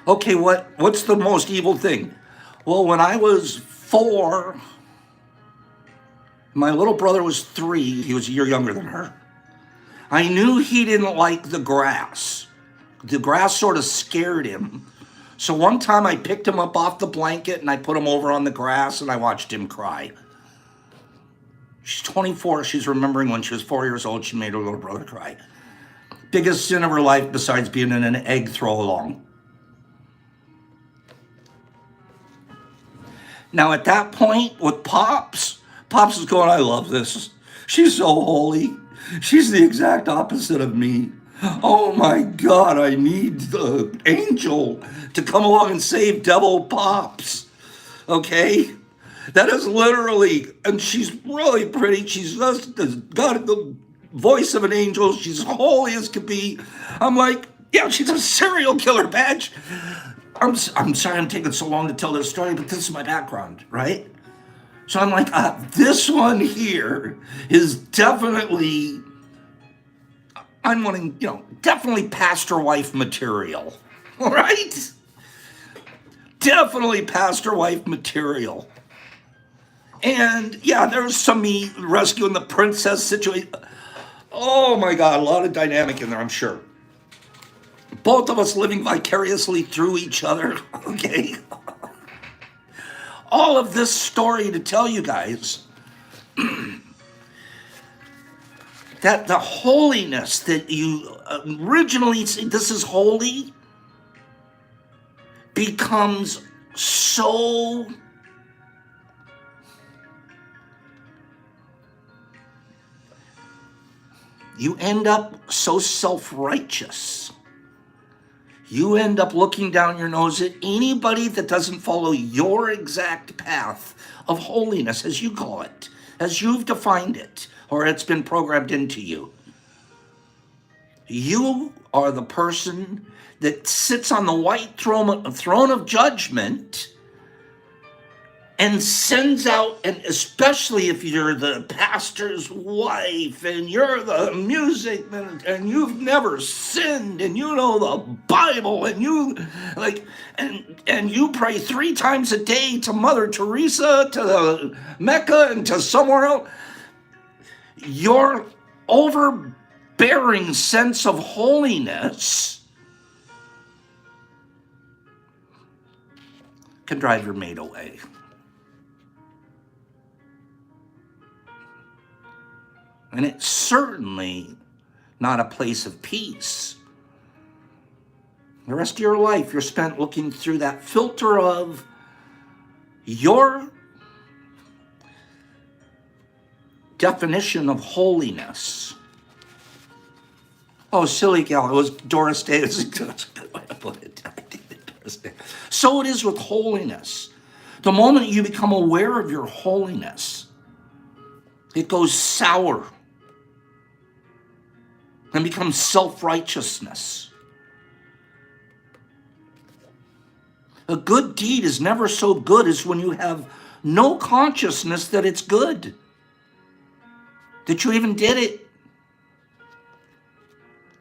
[SPEAKER 2] Okay, what's the most evil thing? Well, when I was 4, my little brother was 3. He was a year younger than her. I knew he didn't like the grass. The grass sort of scared him. So one time I picked him up off the blanket and I put him over on the grass and I watched him cry. She's 24. She's remembering when she was 4 years old, she made her little brother cry. Biggest sin of her life besides being in an egg throw along. Now, at that point with Pops is going, I love this. She's so holy. She's the exact opposite of me. Oh my God, I need the angel to come along and save Devil Pops. Okay? That is literally, and she's really pretty. She's just got the voice of an angel. She's holy as could be. I'm like, yeah, she's a serial killer, badge. I'm sorry I'm taking so long to tell this story, but this is my background, right? So I'm like, this one here is definitely, I'm wanting, definitely pastor wife material, all right? Definitely pastor wife material. And yeah, there's some me rescuing the princess situation. Oh my God, a lot of dynamic in there, I'm sure. Both of us living vicariously through each other, okay? All of this story to tell you guys that the holiness that you originally see, this is holy, becomes so you end up so self-righteous. You end up looking down your nose at anybody that doesn't follow your exact path of holiness, as you call it, as you've defined it, or it's been programmed into you. You are the person that sits on the white throne of judgment and sends out, and especially if you're the pastor's wife and you're the music minister and you've never sinned and you know the Bible and you like and you pray 3 times a day to Mother Teresa, to the Mecca, and to somewhere else, your overbearing sense of holiness can drive your mate away. And it's certainly not a place of peace. The rest of your life, you're spent looking through that filter of your definition of holiness. Oh, silly gal, it was Doris Day. That's a good way to put it. I think that Doris Day. So it is with holiness. The moment you become aware of your holiness, it goes sour and becomes self-righteousness. A good deed is never so good as when you have no consciousness that it's good, that you even did it.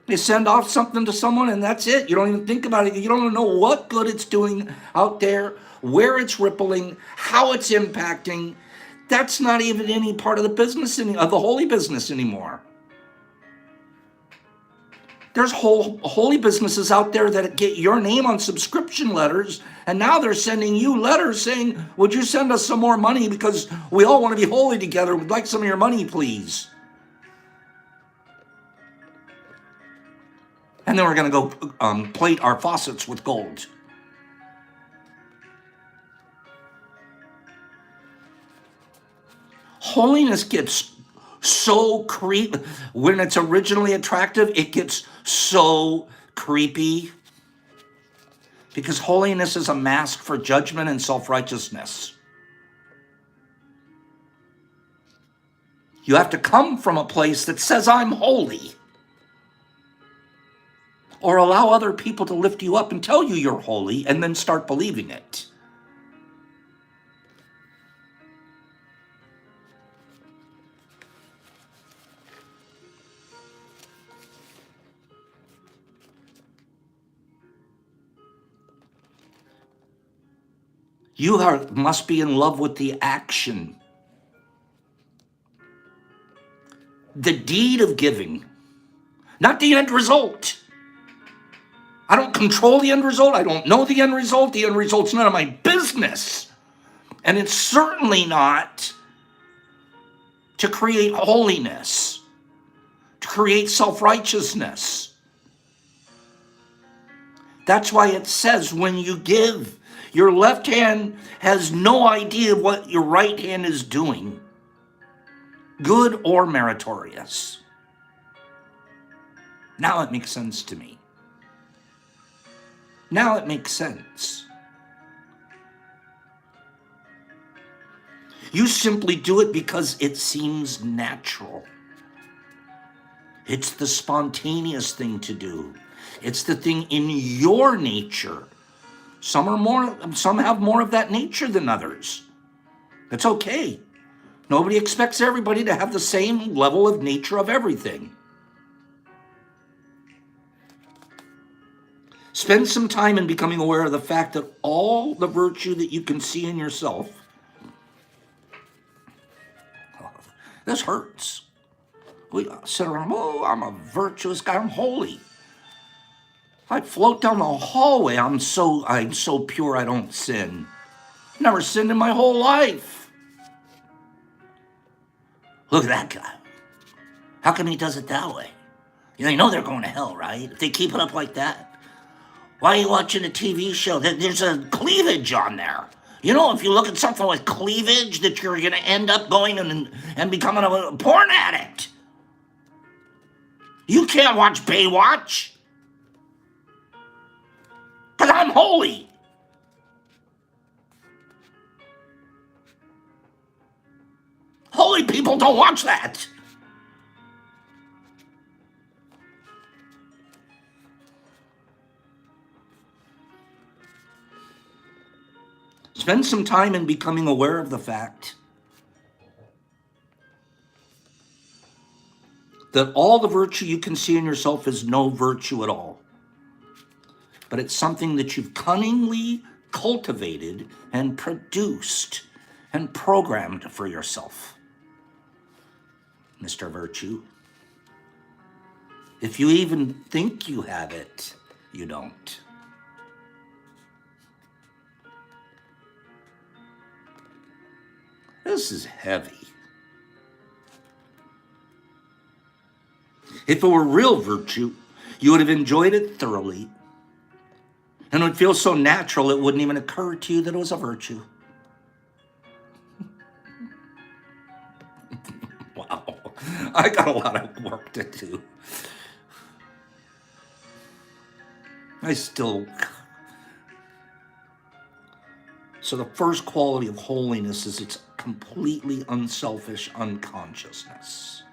[SPEAKER 2] You send off something to someone and that's it. You don't even think about it. You don't know what good it's doing out there, where it's rippling, how it's impacting. That's not even any part of the business, of the holy business anymore. There's holy businesses out there that get your name on subscription letters, and now they're sending you letters saying, would you send us some more money because we all want to be holy together. We'd like some of your money, please. And then we're going to go plate our faucets with gold. Holiness gets so creepy. When it's originally attractive, it gets so creepy. Because holiness is a mask for judgment and self-righteousness. You have to come from a place that says, I'm holy. Or allow other people to lift you up and tell you you're holy and then start believing it. You must be in love with the action. The deed of giving, not the end result. I don't control the end result. I don't know the end result. The end result's none of my business. And it's certainly not to create holiness, to create self-righteousness. That's why it says when you give, Your left hand has no idea what your right hand is doing, good or meritorious. Now it makes sense to me. Now it makes sense. You simply do it because it seems natural. It's the spontaneous thing to do. It's the thing in your nature. Some have more of that nature than others. It's okay. Nobody expects everybody to have the same level of nature of everything. Spend some time in becoming aware of the fact that all the virtue that you can see in yourself, this hurts. We sit around, oh, I'm a virtuous guy, I'm holy. I float down the hallway, I'm so pure I don't sin. Never sinned in my whole life. Look at that guy. How come he does it that way? You know they're going to hell, right? If they keep it up like that. Why are you watching a TV show? There's a cleavage on there. You know, if you look at something with cleavage, that you're going to end up going and becoming a porn addict. You can't watch Baywatch. Because I'm holy. Holy people don't watch that. Spend some time in becoming aware of the fact that all the virtue you can see in yourself is no virtue at all. But it's something that you've cunningly cultivated and produced and programmed for yourself. Mr. Virtue. If you even think you have it, you don't. This is heavy. If it were real virtue, you would have enjoyed it thoroughly. And it would feel so natural it wouldn't even occur to you that it was a virtue. Wow. I got a lot of work to do. So the first quality of holiness is its completely unselfish unconsciousness.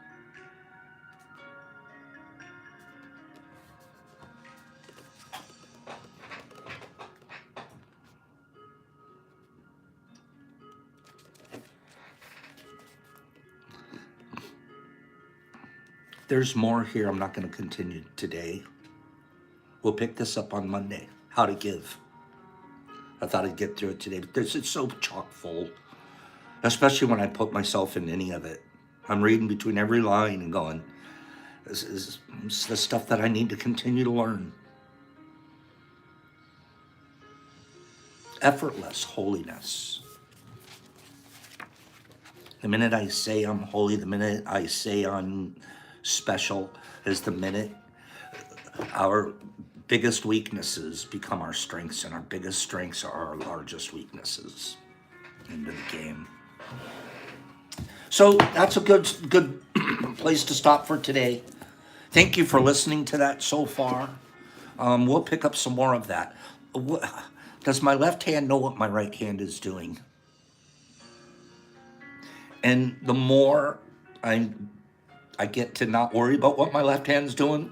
[SPEAKER 2] There's more here. I'm not going to continue today. We'll pick this up on Monday. How to give. I thought I'd get through it today, but it's so chock full, especially when I put myself in any of it. I'm reading between every line and going, this is the stuff that I need to continue to learn. Effortless holiness. The minute I say I'm holy, the minute I say I'm special, is the minute our biggest weaknesses become our strengths, and our biggest strengths are our largest weaknesses into the game. So that's a good place to stop for today. Thank you for listening to that so far. We'll pick up some more of that. Does my left hand know what my right hand is doing? And the more I get to not worry about what my left hand's doing,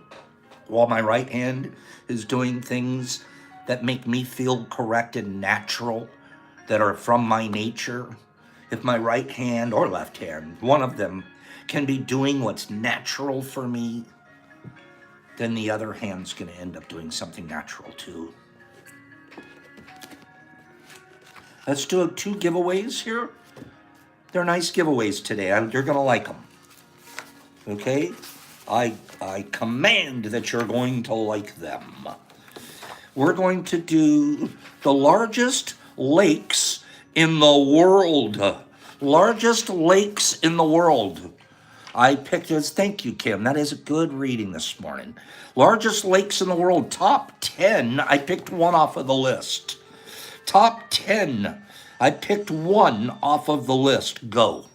[SPEAKER 2] while my right hand is doing things that make me feel correct and natural, that are from my nature. If my right hand or left hand, one of them, can be doing what's natural for me, then the other hand's going to end up doing something natural too. Let's do 2 giveaways here. They're nice giveaways today. You're going to like them. Okay? I command that you're going to like them. We're going to do the largest lakes in the world. Largest lakes in the world. I picked this. Thank you, Kim. That is a good reading this morning. Largest lakes in the world. Top 10. I picked one off of the list. Top 10. I picked one off of the list. Go.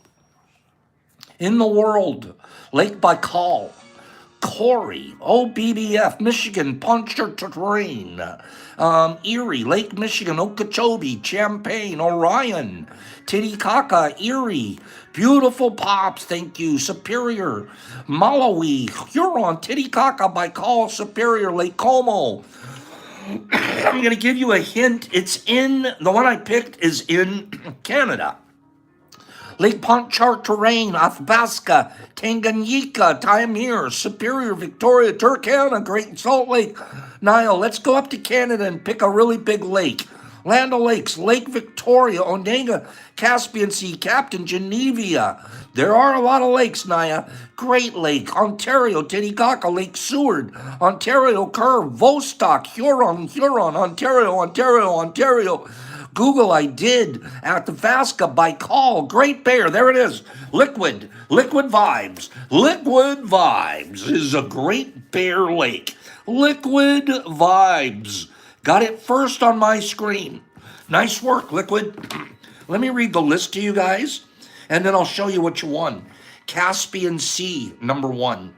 [SPEAKER 2] In the world, Lake Baikal, Corey, OBBF, Michigan, Pontchartrain, Erie, Lake Michigan, Okeechobee, Champaign, Orion, Titicaca, Erie, Beautiful Pops, thank you, Superior, Malawi, Huron, Titicaca, Baikal, Superior, Lake Como. I'm going to give you a hint. The one I picked is in Canada. Lake Pontchartrain, Athabasca, Tanganyika, Taimyr, Superior, Victoria, Turkana, Great Salt Lake. Niall, let's go up to Canada and pick a really big lake. Land O'Lakes, Lake Victoria, Onega, Caspian Sea, Captain Geneva. There are a lot of lakes, Naya. Great Lake, Ontario, Titicaca, Lake Seward, Ontario, Kerr, Vostok, Huron, Ontario. Google, I did. Athabasca, Baikal, Great Bear. There it is. Liquid Vibes. Liquid Vibes is a Great Bear Lake. Liquid Vibes. Got it first on my screen. Nice work, Liquid. Let me read the list to you guys, and then I'll show you what you won. Caspian Sea, number 1.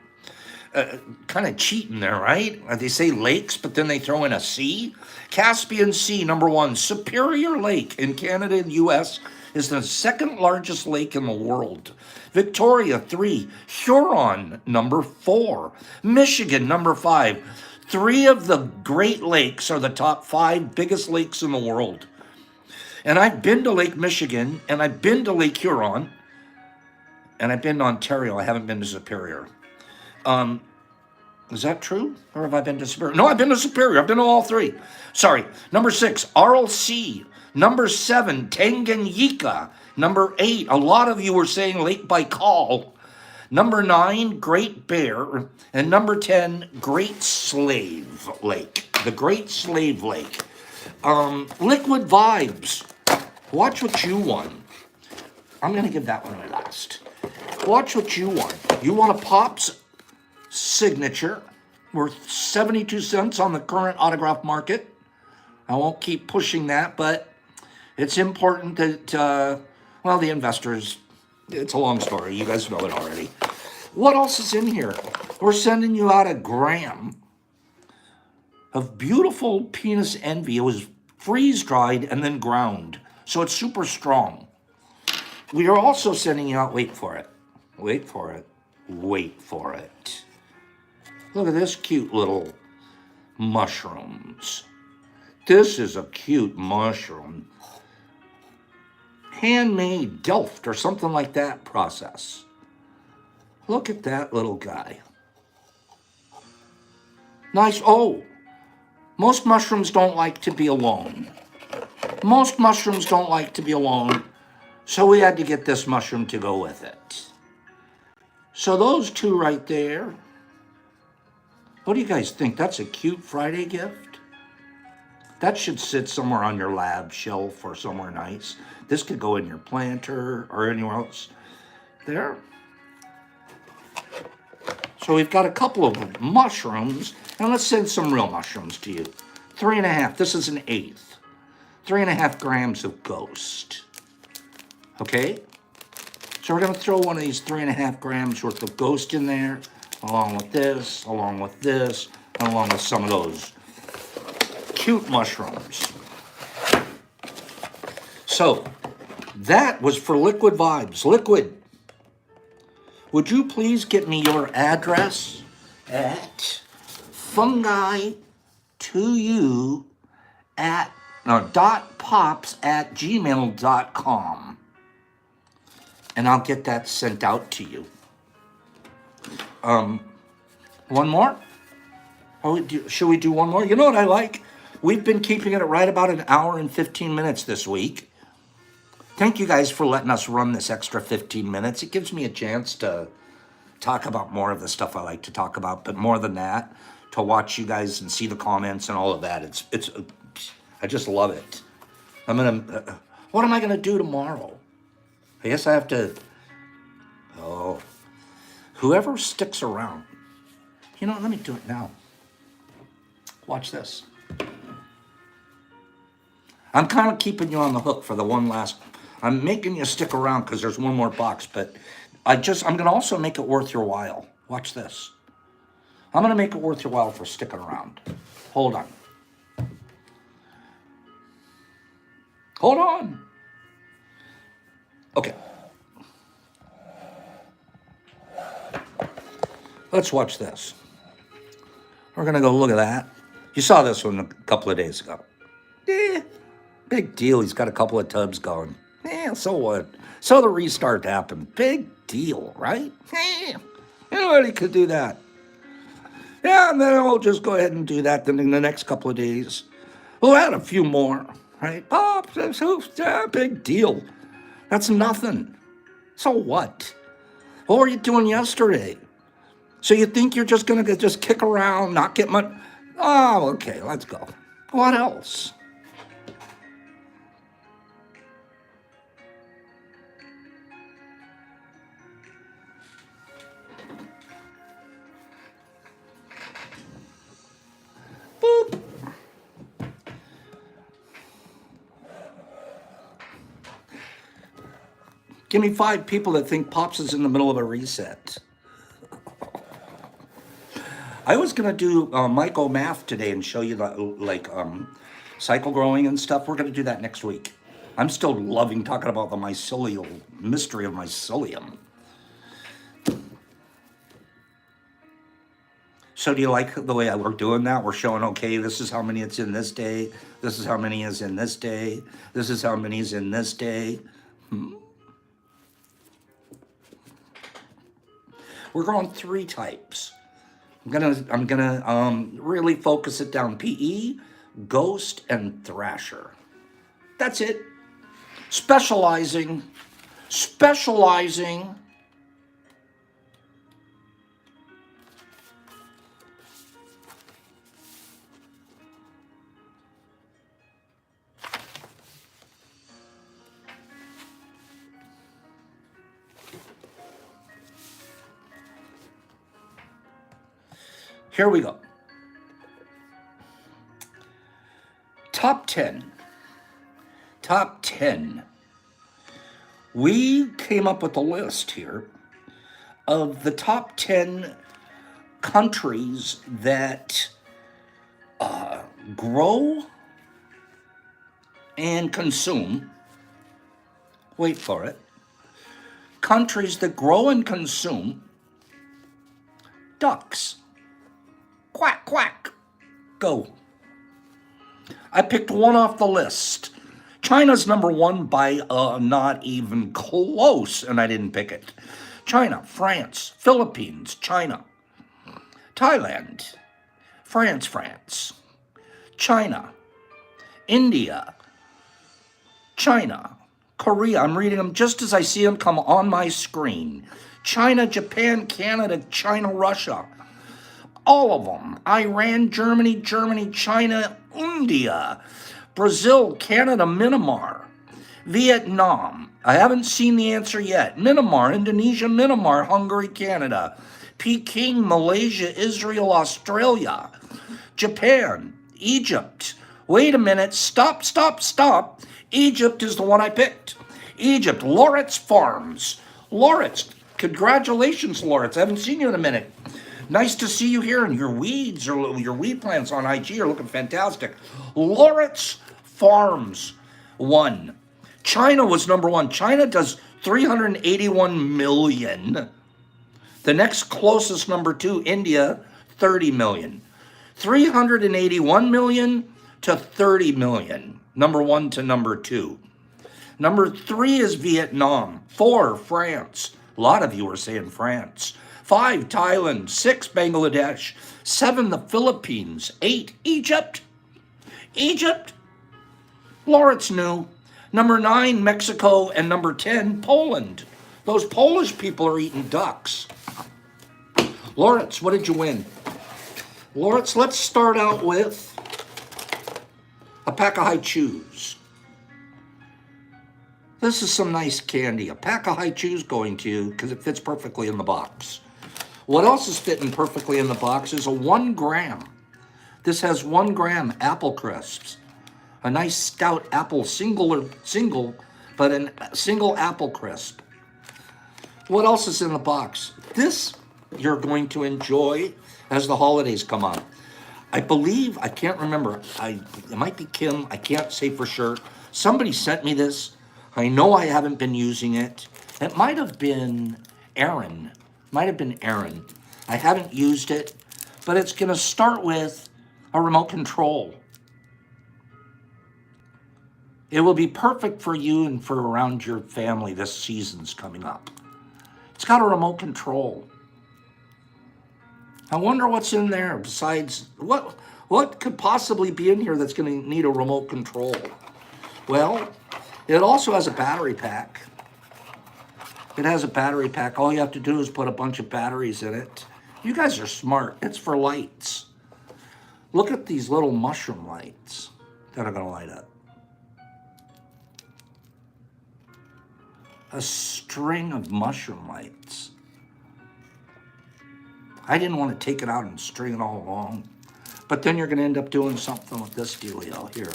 [SPEAKER 2] Kind of cheating there, right? They say lakes, but then they throw in a sea. Caspian Sea, number 1. Superior Lake in Canada and U.S. is the second largest lake in the world. Victoria, 3. Huron, number 4. Michigan, number 5. 3 of the Great Lakes are the top 5 biggest lakes in the world. And I've been to Lake Michigan, and I've been to Lake Huron, and I've been to Ontario. I haven't been to Superior. Is that true? Or have I been to Superior? No, I've been to Superior. I've been to all 3. Sorry. Number 6, Aral Sea. Number 7, Tanganyika. Number 8, a lot of you were saying Lake Baikal. Number 9, Great Bear. And number 10, Great Slave Lake. The Great Slave Lake. Liquid Vibes. Watch what you won. I'm going to give that one last. Watch what you won. You won a Pops signature worth 72 cents on the current autograph market. I won't keep pushing that, but it's important that, the investors, it's a long story. You guys know it already. What else is in here? We're sending you out a gram of beautiful penis envy. It was freeze-dried and then ground, so it's super strong. We are also sending you out, wait for it. Look at this cute little mushrooms. This is a cute mushroom. Handmade Delft or something like that process. Look at that little guy. Nice. Oh, most mushrooms don't like to be alone. So we had to get this mushroom to go with it. So those 2 right there. What do you guys think? That's a cute Friday gift? That should sit somewhere on your lab shelf or somewhere nice. This could go in your planter or anywhere else. There. So we've got a couple of mushrooms, and let's send some real mushrooms to you. 3.5. This is an 1/8. 3.5 grams of Ghost. Okay? So we're going to throw one of these 3.5 grams worth of Ghost in there, along with this, and along with some of those cute mushrooms. So that was for Liquid Vibes. Liquid, would you please get me your address at fungi2u .pops@gmail.com, and I'll get that sent out to you. One more? Should we do one more? You know what I like? We've been keeping it at right about an hour and 15 minutes this week. Thank you guys for letting us run this extra 15 minutes. It gives me a chance to talk about more of the stuff I like to talk about, but more than that, to watch you guys and see the comments and all of that. I just love it. What am I gonna do tomorrow? I guess I have to, whoever sticks around. You know what, let me do it now. Watch this. I'm kind of keeping you on the hook for the one last. I'm making you stick around because there's one more box, but I'm gonna also make it worth your while. Watch this. I'm gonna make it worth your while for sticking around. Hold on. Hold on. Okay. Let's watch this. We're gonna go look at that. You saw this one a couple of days ago. Big deal. He's got a couple of tubs going. So what? So the restart happened. Big deal, right? Anybody could do that. Yeah, and then we'll just go ahead and do that. Then in the next couple of days, we'll add a few more, right? Pop, big deal. That's nothing. So what? What were you doing yesterday? So you think you're just gonna just kick around, not get much? Oh, okay, let's go. What else? Boop. Give me 5 people that think Pops is in the middle of a reset. I was gonna do Myco Math today and show you cycle growing and stuff. We're gonna do that next week. I'm still loving talking about the mycelial mystery of mycelium. So do you like the way we're doing that? We're showing, okay, this is how many it's in this day. This is how many is in this day. This is how many is in this day. We're growing 3 types. I'm gonna really focus it down. PE, Ghost, and Thrasher. That's it. Specializing. Here we go. Top 10. Top 10. We came up with a list here of the top 10 countries that grow and consume. Wait for it. Countries that grow and consume ducks. Quack, quack. Go. I picked one off the list. China's number 1 by not even close, and I didn't pick it. China, France, Philippines, China, Thailand, France, China, India, China, Korea. I'm reading them just as I see them come on my screen. China, Japan, Canada, China, Russia. All of them. Iran, Germany, China, India, Brazil, Canada, Myanmar, Vietnam. I haven't seen the answer yet. Myanmar, Indonesia, Myanmar, Hungary, Canada, Peking, Malaysia, Israel, Australia, Japan, Egypt. Wait a minute. Stop. Egypt is the one I picked. Egypt, Loritz Farms. Loritz. Congratulations, Loritz. I haven't seen you in a minute. Nice to see you here, and your weeds or your weed plants on IG are looking fantastic. Loritz Farms, 1. China was number 1. China does 381 million. The next closest, number 2, India, 30 million. 381 million to 30 million. Number 1 to number 2. Number 3 is Vietnam. 4, France. A lot of you are saying France. 5, Thailand. 6, Bangladesh. 7, the Philippines. 8, Egypt. Loritz knew. Number 9, Mexico. And number 10, Poland. Those Polish people are eating ducks. Loritz, what did you win? Loritz, let's start out with a pack of High Chews. This is some nice candy. A pack of High Chews going to you because it fits perfectly in the box. What else is fitting perfectly in the box is a 1 gram. This has 1 gram apple crisps. A nice stout apple single, but a single apple crisp. What else is in the box? This you're going to enjoy as the holidays come on. I believe, I can't remember, it might be Kim, I can't say for sure. Somebody sent me this. I know I haven't been using it. It might have been Aaron. I haven't used it, but it's gonna start with a remote control. It will be perfect for you and for around your family this season's coming up. It's got a remote control. I wonder what's in there besides, what could possibly be in here that's gonna need a remote control? Well, it also has a battery pack. It has a battery pack. All you have to do is put a bunch of batteries in it. You guys are smart. It's for lights. Look at these little mushroom lights that are gonna light up. A string of mushroom lights. I didn't want to take it out and string it all along. But then you're going to end up doing something with this dealio here.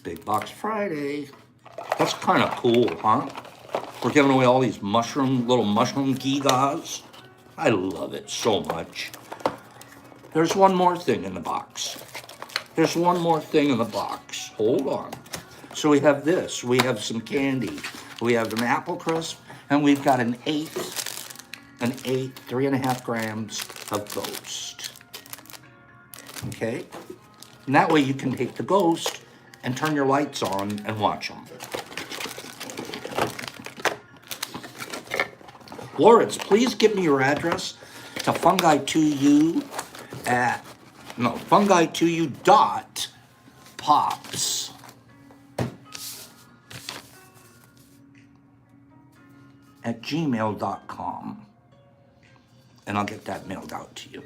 [SPEAKER 2] Big Box Friday. That's kind of cool, huh? We're giving away all these little mushroom gigas. I love it so much. There's one more thing in the box. Hold on. So we have this. We have some candy. We have an apple crisp, and we've got an 3.5 grams of Ghost. Okay? And that way you can take the Ghost and turn your lights on and watch them. Lawrence, please give me your address to fungi2u.pops at gmail.com, and I'll get that mailed out to you.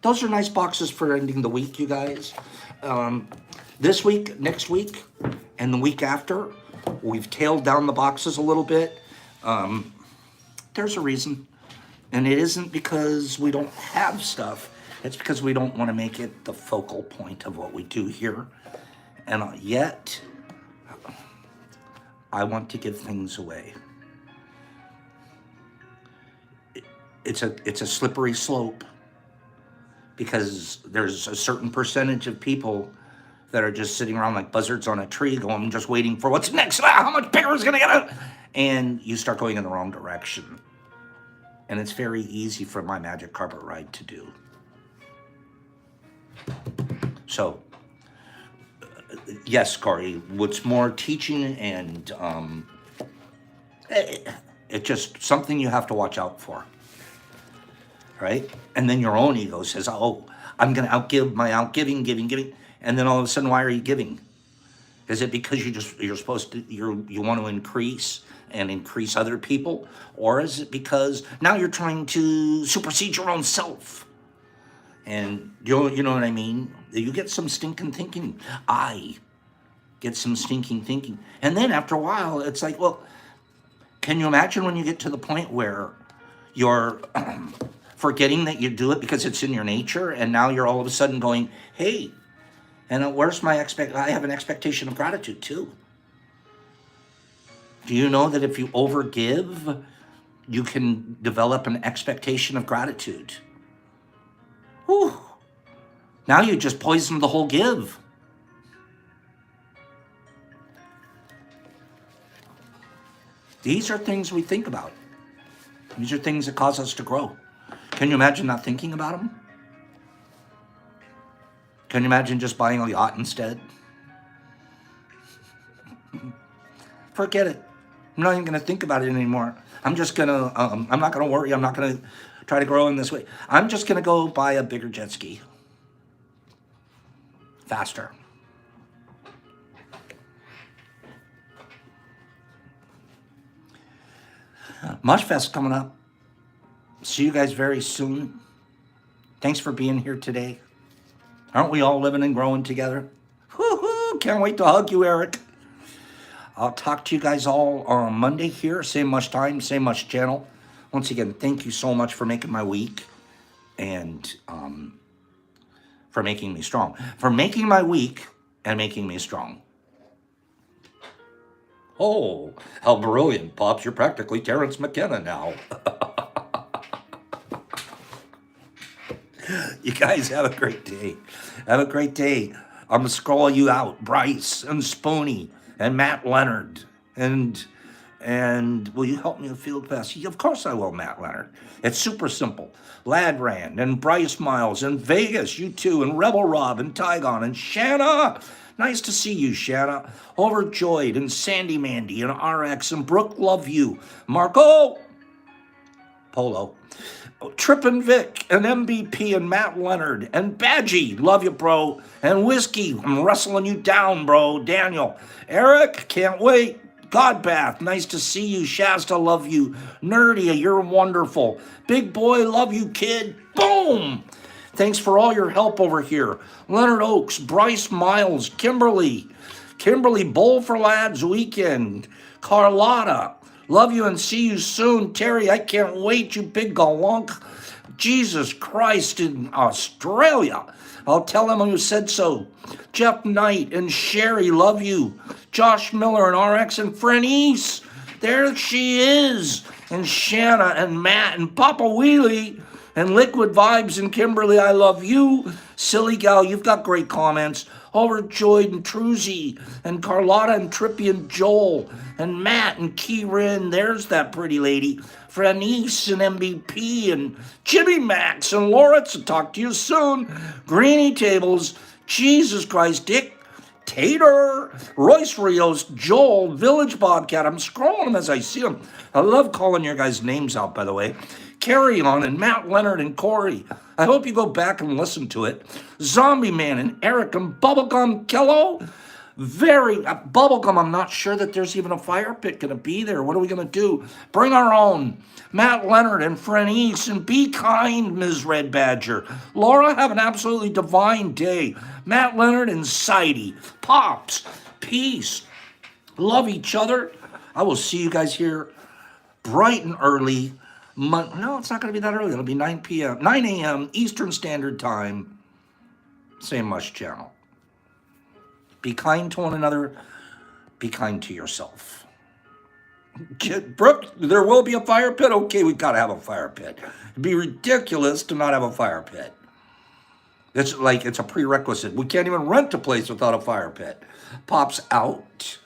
[SPEAKER 2] Those are nice boxes for ending the week, you guys. This week, next week, and the week after, we've tailed down the boxes a little bit. There's a reason, and it isn't because we don't have stuff. It's because we don't want to make it the focal point of what we do here. And yet, I want to give things away. It's a slippery slope because there's a certain percentage of people that are just sitting around like buzzards on a tree going, just waiting for what's next, how much bigger is gonna get out? And you start going in the wrong direction. And it's very easy for my magic carpet ride to do. So, yes, Corey, what's more teaching and it's just something you have to watch out for. Right? And then your own ego says, oh, I'm going to outgive my giving. And then all of a sudden, why are you giving? Is it because you're supposed to, you want to increase other people? Or is it because now you're trying to supersede your own self? And you know what I mean? You get some stinking thinking. I get some stinking thinking. And then after a while, it's like, well, can you imagine when you get to the point where you're forgetting that you do it because it's in your nature, and now you're all of a sudden going, hey, and where's my I have an expectation of gratitude too. Do you know that if you overgive, you can develop an expectation of gratitude? Whew. Now you just poisoned the whole give. These are things we think about. These are things that cause us to grow. Can you imagine not thinking about them? Can you imagine just buying a yacht instead? Forget it. I'm not even going to think about it anymore. I'm just going to, I'm not going to worry. I'm not going to try to grow in this way. I'm just going to go buy a bigger jet ski. Faster. Mushfest coming up. See you guys very soon. Thanks for being here today. Aren't we all living and growing together? Woo-hoo! Can't wait to hug you, Eric. I'll talk to you guys all on Monday here. Same much time, same much channel. Once again, thank you so much for making my week. And for making me strong, for making my week and making me strong. Oh, how brilliant, Pops. You're practically Terrence McKenna now. You guys have a great day. Have a great day. I'm going to scroll you out. Bryce and Spoony and Matt Leonard. And will you help me with Field Pass? Of course I will, Matt Leonard. It's super simple. Ladrand and Bryce Miles and Vegas, you too, and Rebel Rob and Tygon and Shanna. Nice to see you, Shanna. Overjoyed and Sandy Mandy and RX and Brooke, love you. Marco Polo. Trippin' Vic and MVP and Matt Leonard and Badgie, love you, bro. And Whiskey, I'm wrestling you down, bro. Daniel, Eric, can't wait. Godbath, nice to see you. Shasta, love you. Nerdia, you're wonderful. Big boy, love you, kid. Boom. Thanks for all your help over here. Leonard Oaks, Bryce Miles, Kimberly, Bowl for Lads Weekend, Carlotta, love you and see you soon. Terry, I can't wait, you big galunk. Jesus Christ, in Australia. I'll tell him who said so. Jeff Knight and Sherry, love you. Josh Miller and RX and Frenice. There she is. And Shanna and Matt and Papa Wheelie and Liquid Vibes and Kimberly, I love you. Silly Gal, you've got great comments. Overjoyed and Truzy and Carlotta and Trippy and Joel and Matt and Kieran. There's that pretty lady. Frenice and MVP and Jimmy Max and Lawrence. I'll talk to you soon. Greeny Tables. Jesus Christ, Dick Tater, Royce Rios, Joel, Village Bobcat. I'm scrolling them as I see them. I love calling your guys' names out, by the way. Carry On and Matt Leonard and Corey. I hope you go back and listen to it. Zombie Man and Eric and Bubblegum Kello. Bubblegum, I'm not sure that there's even a fire pit going to be there. What are we going to do? Bring our own. Matt Leonard and Frenice and be kind, Ms. Red Badger. Laura, have an absolutely divine day. Matt Leonard and Sidey. Pops, peace. Love each other. I will see you guys here bright and early. No, it's not going to be that early. It'll be 9 a.m. Eastern Standard Time. Same Mush channel. Be kind to one another. Be kind to yourself. Brooke, there will be a fire pit? Okay, we've got to have a fire pit. It'd be ridiculous to not have a fire pit. It's like it's a prerequisite. We can't even rent a place without a fire pit. Pops out.